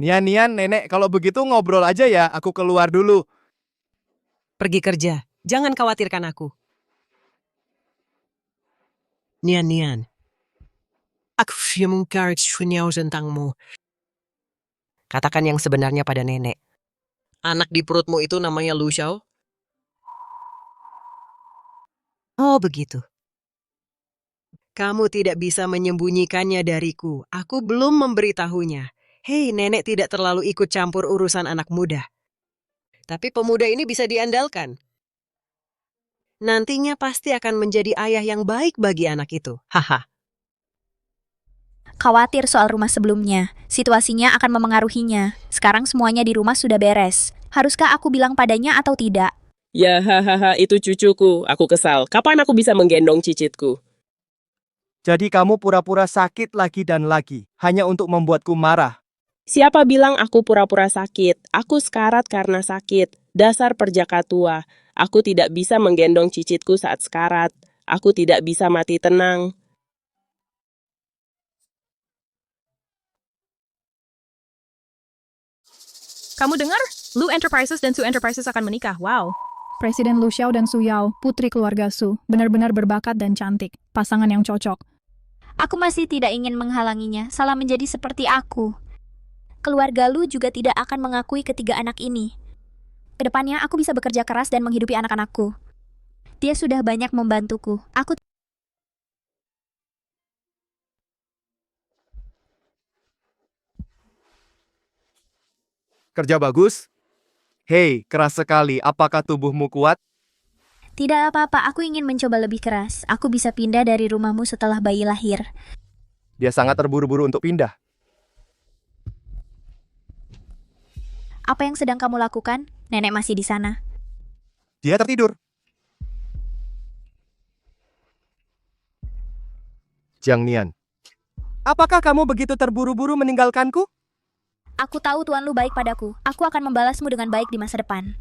Nian, nenek, kalau begitu ngobrol aja ya. Aku keluar dulu. Pergi kerja. Jangan khawatirkan aku. Nian. Aku mengkarit tentangmu. Katakan yang sebenarnya pada nenek. Anak di perutmu itu namanya Lu Xiao? Oh, begitu. Kamu tidak bisa menyembunyikannya dariku. Aku belum memberitahunya. Hei, nenek tidak terlalu ikut campur urusan anak muda. Tapi pemuda ini bisa diandalkan. Nantinya pasti akan menjadi ayah yang baik bagi anak itu. Haha. Khawatir soal rumah sebelumnya. Situasinya akan memengaruhinya. Sekarang semuanya di rumah sudah beres. Haruskah aku bilang padanya atau tidak? Ya, hahaha, itu cucuku. Aku kesal. Kapan aku bisa menggendong cicitku? Jadi kamu pura-pura sakit lagi dan lagi. Hanya untuk membuatku marah. Siapa bilang aku pura-pura sakit? Aku sekarat karena sakit. Dasar perjaka tua. Aku tidak bisa menggendong cicitku saat sekarat. Aku tidak bisa mati tenang. Kamu dengar? Lu Enterprises dan Su Enterprises akan menikah. Wow. Presiden Lu Xiao dan Su Yao, putri keluarga Su, benar-benar berbakat dan cantik. Pasangan yang cocok. Aku masih tidak ingin menghalanginya, salah menjadi seperti aku. Keluarga Lu juga tidak akan mengakui ketiga anak ini. Kedepannya aku bisa bekerja keras dan menghidupi anak-anakku. Dia sudah banyak membantuku. Aku Kerja bagus? Hei, keras sekali. Apakah tubuhmu kuat? tidak apa-apa, aku ingin mencoba lebih keras. Aku bisa pindah dari rumahmu setelah bayi lahir. Dia sangat terburu-buru untuk pindah. Apa yang sedang kamu lakukan? Nenek masih di sana. Dia tertidur. Jiang Nian. Apakah kamu begitu terburu-buru meninggalkanku? Aku tahu Tuan Lu baik padaku. Aku akan membalasmu dengan baik di masa depan.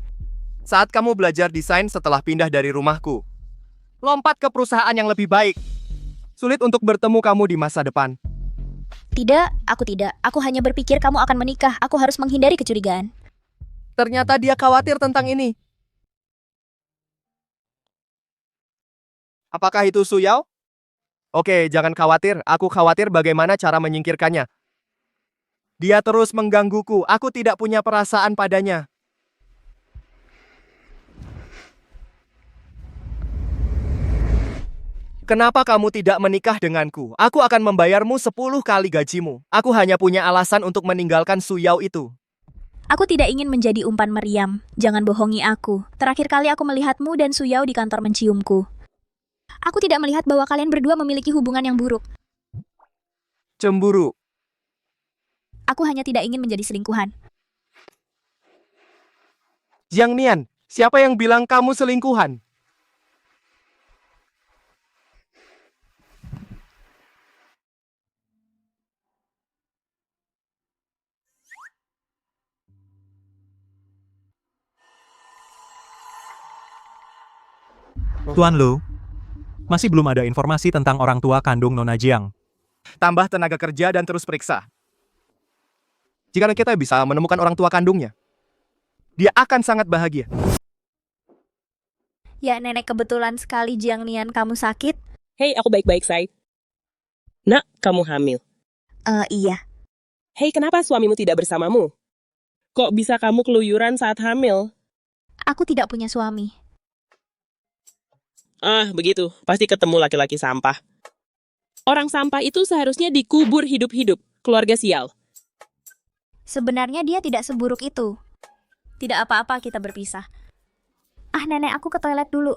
Saat kamu belajar desain setelah pindah dari rumahku. Lompat ke perusahaan yang lebih baik. Sulit untuk bertemu kamu di masa depan. Tidak, aku tidak. Aku hanya berpikir kamu akan menikah. Aku harus menghindari kecurigaan. Ternyata dia khawatir tentang ini. Apakah itu Su Yao? Oke, jangan khawatir. Aku khawatir bagaimana cara menyingkirkannya. Dia terus menggangguku. Aku tidak punya perasaan padanya. Kenapa kamu tidak menikah denganku? Aku akan membayarmu 10 kali gajimu. Aku hanya punya alasan untuk meninggalkan Su Yao itu. Aku tidak ingin menjadi umpan meriam. Jangan bohongi aku. Terakhir kali aku melihatmu dan Su Yao di kantor menciumku. Aku tidak melihat bahwa kalian berdua memiliki hubungan yang buruk. Cemburu. Aku hanya tidak ingin menjadi selingkuhan. Jiang Nian, siapa yang bilang kamu selingkuhan? Tuan Lu, masih belum ada informasi tentang orang tua kandung Nona Jiang. Tambah tenaga kerja dan terus periksa. Jika kita bisa menemukan orang tua kandungnya, dia akan sangat bahagia. Ya, Nenek, kebetulan sekali Jiang Nian kamu sakit. Hei, aku baik-baik, Sai. Nak, kamu hamil. Iya. Hei, kenapa suamimu tidak bersamamu? Kok bisa kamu keluyuran saat hamil? Aku tidak punya suami. Ah, begitu. Pasti ketemu laki-laki sampah. Orang sampah itu seharusnya dikubur hidup-hidup. Keluarga sial. Sebenarnya dia tidak seburuk itu. Tidak apa-apa kita berpisah. Ah, Nenek, aku ke toilet dulu.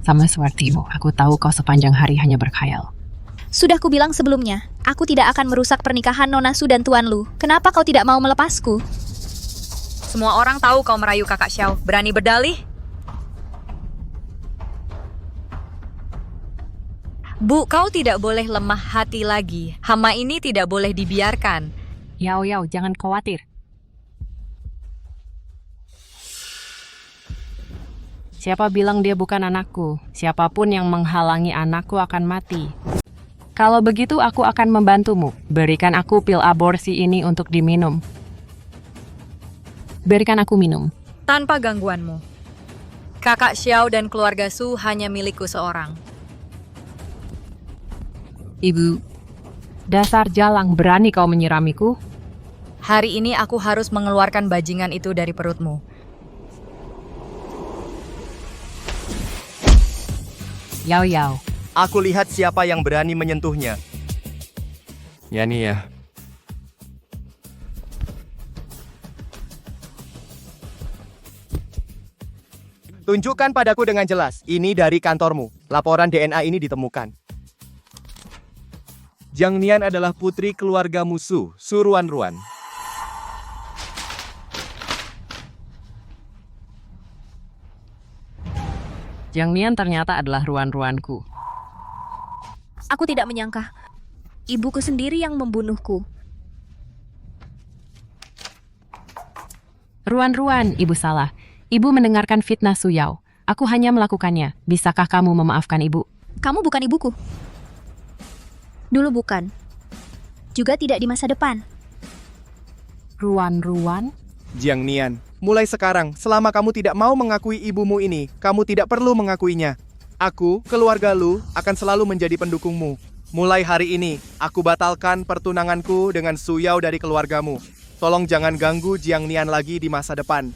Sama sepertimu, aku tahu kau sepanjang hari hanya berkhayal. Sudah kubilang sebelumnya, aku tidak akan merusak pernikahan Nona Su dan Tuan Lu. Kenapa kau tidak mau melepasku? Semua orang tahu kau merayu kakak Xiao. Berani berdalih? Bu, kau tidak boleh lemah hati lagi. Hama ini tidak boleh dibiarkan. Yao, jangan khawatir. Siapa bilang dia bukan anakku? Siapapun yang menghalangi anakku akan mati. Kalau begitu aku akan membantumu. Berikan aku pil aborsi ini untuk diminum. Berikan aku minum. Tanpa gangguanmu. Kakak Xiao dan keluarga Su hanya milikku seorang. Ibu, dasar jalang, berani kau menyiramiku? Hari ini aku harus mengeluarkan bajingan itu dari perutmu. Yao. Aku lihat siapa yang berani menyentuhnya. Ya nih ya. Tunjukkan padaku dengan jelas. Ini dari kantormu. Laporan DNA ini ditemukan. Jiang Nian adalah putri keluarga musuh, Su Ruan. Jiang Nian ternyata adalah ruanku. Aku tidak menyangka. Ibuku sendiri yang membunuhku. Ruan, ibu salah. Ibu mendengarkan fitnah Su Yao. Aku hanya melakukannya. Bisakah kamu memaafkan ibu? Kamu bukan ibuku. Dulu bukan. Juga tidak di masa depan. Ruan? Jiang Nian, mulai sekarang, selama kamu tidak mau mengakui ibumu ini, kamu tidak perlu mengakuinya. Aku, keluarga Lu, akan selalu menjadi pendukungmu. Mulai hari ini, aku batalkan pertunanganku dengan Su Yao dari keluargamu. Tolong jangan ganggu Jiang Nian lagi di masa depan.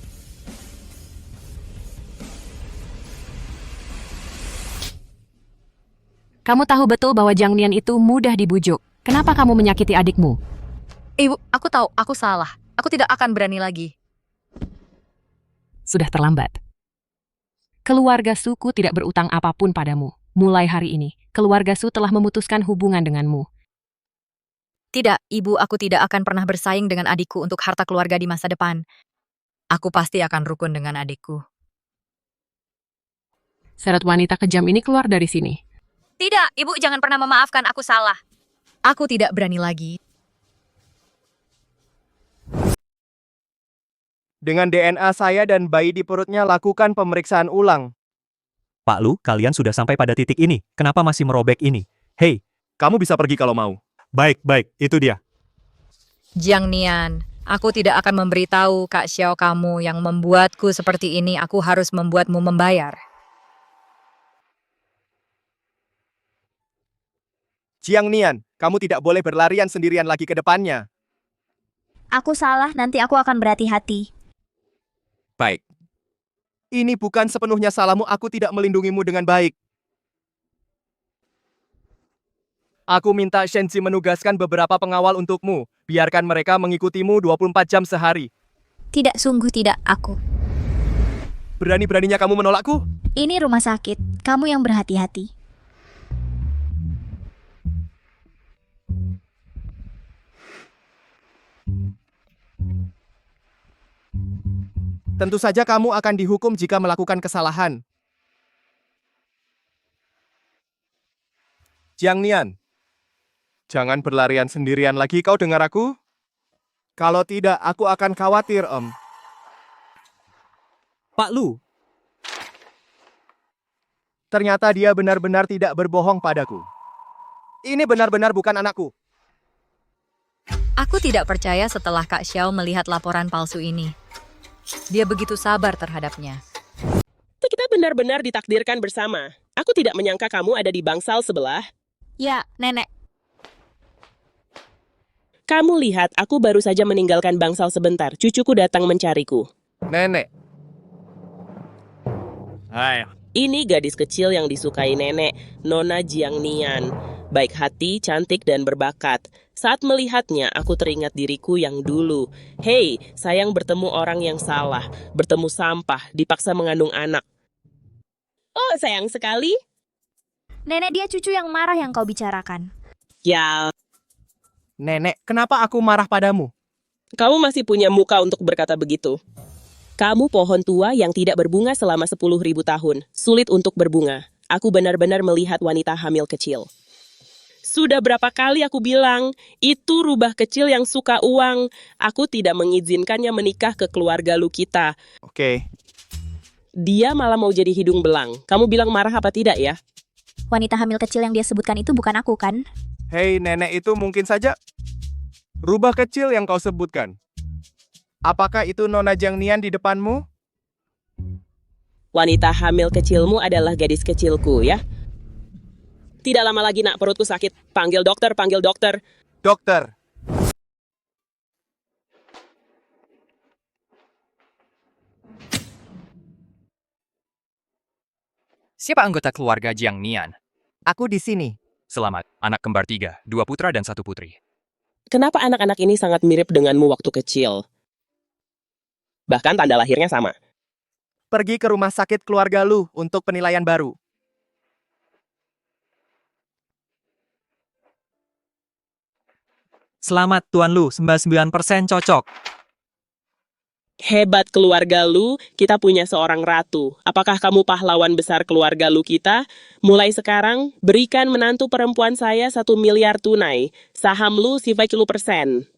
Kamu tahu betul bahwa Jiang Nian itu mudah dibujuk. Kenapa kamu menyakiti adikmu? Ibu, aku tahu, aku salah. Aku tidak akan berani lagi. Sudah terlambat. Keluarga Suku tidak berutang apapun padamu. Mulai hari ini, keluarga Su telah memutuskan hubungan denganmu. Tidak, ibu, aku tidak akan pernah bersaing dengan adikku untuk harta keluarga di masa depan. Aku pasti akan rukun dengan adikku. Seret wanita kejam ini keluar dari sini. Tidak, ibu jangan pernah memaafkan, aku salah. Aku tidak berani lagi. Dengan DNA saya dan bayi di perutnya, lakukan pemeriksaan ulang. Pak Lu, kalian sudah sampai pada titik ini. Kenapa masih merobek ini? Hei, kamu bisa pergi kalau mau. Baik, itu dia. Jiang Nian, aku tidak akan memberitahu Kak Xiao kamu yang membuatku seperti ini. Aku harus membuatmu membayar. Jiang Nian, kamu tidak boleh berlarian sendirian lagi ke depannya. Aku salah, nanti aku akan berhati-hati. Baik. Ini bukan sepenuhnya salahmu, aku tidak melindungimu dengan baik. Aku minta Shenzi menugaskan beberapa pengawal untukmu. Biarkan mereka mengikutimu 24 jam sehari. Tidak, sungguh tidak, aku. Berani-beraninya kamu menolakku? Ini rumah sakit, kamu yang berhati-hati. Tentu saja kamu akan dihukum jika melakukan kesalahan. Jiang Nian, jangan berlarian sendirian lagi, kau dengar aku? Kalau tidak, aku akan khawatir, Om. Pak Lu, Ternyata dia benar-benar tidak berbohong padaku. Ini benar-benar bukan anakku. Aku tidak percaya setelah Kak Xiao melihat laporan palsu ini. Dia begitu sabar terhadapnya. Kita benar-benar ditakdirkan bersama. Aku tidak menyangka kamu ada di bangsal sebelah. Ya, Nenek. Kamu lihat, aku baru saja meninggalkan bangsal sebentar. Cucuku datang mencariku. Nenek. Hai. Ini gadis kecil yang disukai nenek, Nona Jiang Nian. Baik hati, cantik, dan berbakat. Saat melihatnya, aku teringat diriku yang dulu. Hei, sayang bertemu orang yang salah. Bertemu sampah, dipaksa mengandung anak. Oh, sayang sekali. Nenek, dia cucu yang marah yang kau bicarakan. Ya, Nenek, kenapa aku marah padamu? kamu masih punya muka untuk berkata begitu. Kamu pohon tua yang tidak berbunga selama 10.000 tahun. Sulit untuk berbunga. Aku benar-benar melihat wanita hamil kecil. Sudah berapa kali aku bilang, itu rubah kecil yang suka uang. Aku tidak mengizinkannya menikah ke keluarga lu kita. Oke. Dia malah mau jadi hidung belang. Kamu bilang marah apa tidak ya? Wanita hamil kecil yang dia sebutkan itu bukan aku, kan? Hei, nenek itu mungkin saja rubah kecil yang kau sebutkan. Apakah itu Nona Jiang Nian di depanmu? Wanita hamil kecilmu adalah gadis kecilku, ya? Tidak lama lagi, nak, perutku sakit. Panggil dokter, panggil dokter. Dokter. Siapa anggota keluarga Jiang Nian? Aku di sini. Selamat, anak kembar 3, 2 putra dan 1 putri. Kenapa anak-anak ini sangat mirip denganmu waktu kecil? Bahkan tanda lahirnya sama. Pergi ke rumah sakit keluarga lu untuk penilaian baru. Selamat Tuan Lu, 99% cocok. Hebat keluarga lu, kita punya seorang ratu. Apakah kamu pahlawan besar keluarga lu kita? Mulai sekarang, berikan menantu perempuan saya 1 miliar tunai. Saham lu 50%.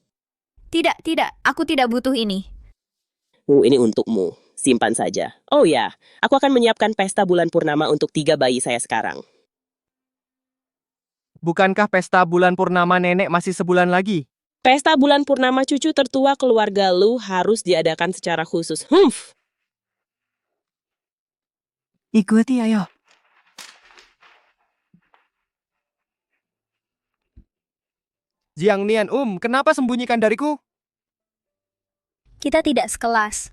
Tidak, aku tidak butuh ini. Ini untukmu. Simpan saja. Oh ya, aku akan menyiapkan pesta bulan purnama untuk 3 bayi saya sekarang. Bukankah pesta bulan purnama nenek masih sebulan lagi? Pesta bulan purnama cucu tertua keluarga lu harus diadakan secara khusus. Ikuti ayo. Jiang Nian, kenapa sembunyikan dariku? Kita tidak sekelas.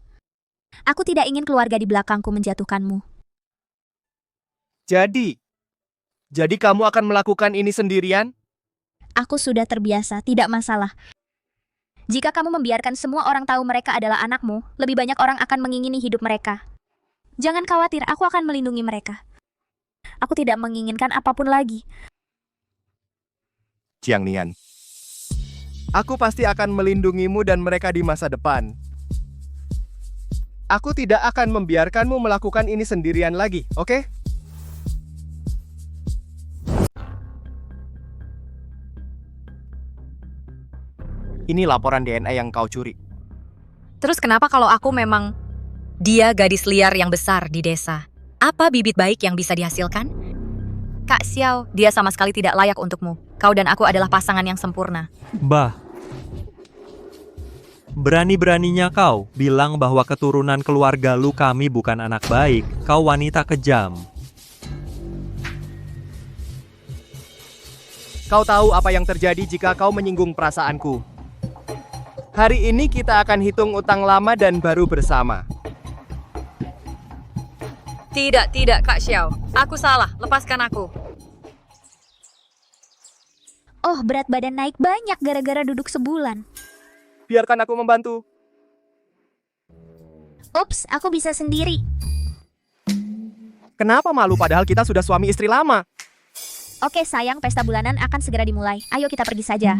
Aku tidak ingin keluarga di belakangku menjatuhkanmu. Jadi kamu akan melakukan ini sendirian? Aku sudah terbiasa, tidak masalah. Jika kamu membiarkan semua orang tahu mereka adalah anakmu, lebih banyak orang akan mengingini hidup mereka. Jangan khawatir, aku akan melindungi mereka. Aku tidak menginginkan apapun lagi. Jiang Nian, aku pasti akan melindungimu dan mereka di masa depan. Aku tidak akan membiarkanmu melakukan ini sendirian lagi, oke? Ini laporan DNA yang kau curi. Terus kenapa kalau aku memang dia gadis liar yang besar di desa? Apa bibit baik yang bisa dihasilkan? Kak Xiao, dia sama sekali tidak layak untukmu. Kau dan aku adalah pasangan yang sempurna. Bah, berani-beraninya kau bilang bahwa keturunan keluarga lu kami bukan anak baik. Kau wanita kejam. Kau tahu apa yang terjadi jika kau menyinggung perasaanku. Hari ini kita akan hitung utang lama dan baru bersama. Tidak, Kak Xiao. Aku salah, lepaskan aku. Oh, berat badan naik banyak gara-gara duduk sebulan. Biarkan aku membantu. Ups, aku bisa sendiri. Kenapa malu padahal kita sudah suami istri lama? Oke sayang, pesta bulanan akan segera dimulai. Ayo kita pergi saja.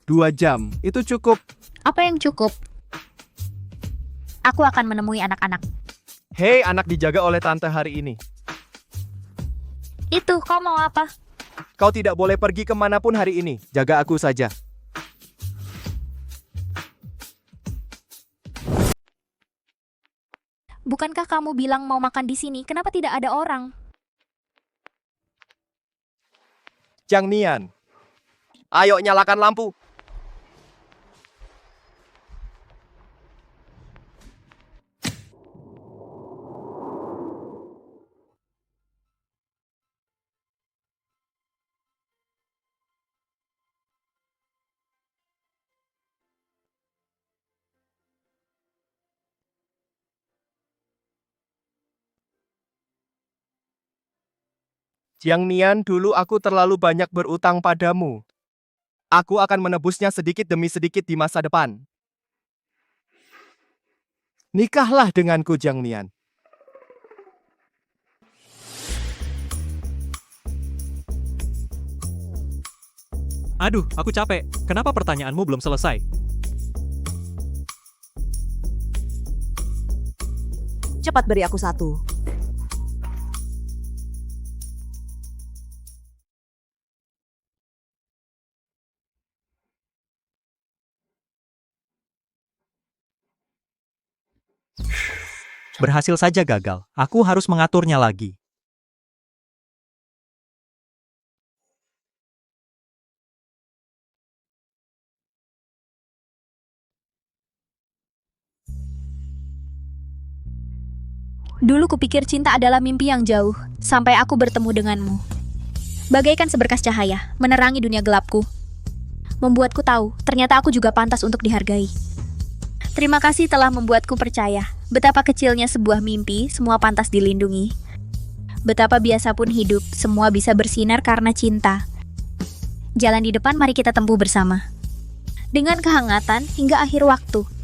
2 jam, itu cukup. Apa yang cukup? Aku akan menemui anak-anak. Hei, anak dijaga oleh tante hari ini. Itu, kau mau apa? Kau tidak boleh pergi kemanapun hari ini. Jaga aku saja. Bukankah kamu bilang mau makan di sini? Kenapa tidak ada orang? Jiang Nian. Ayo nyalakan lampu. Jiang Nian, dulu aku terlalu banyak berutang padamu. Aku akan menebusnya sedikit demi sedikit di masa depan. Nikahlah denganku, Jiang Nian. Aduh, aku capek. Kenapa pertanyaanmu belum selesai? Cepat beri aku 1. Berhasil saja gagal. Aku harus mengaturnya lagi. Dulu kupikir cinta adalah mimpi yang jauh, sampai aku bertemu denganmu. Bagaikan seberkas cahaya, menerangi dunia gelapku. Membuatku tahu, ternyata aku juga pantas untuk dihargai. Terima kasih telah membuatku percaya betapa kecilnya sebuah mimpi, semua pantas dilindungi. Betapa biasa pun hidup, semua bisa bersinar karena cinta. Jalan di depan mari kita tempuh bersama. Dengan kehangatan hingga akhir waktu.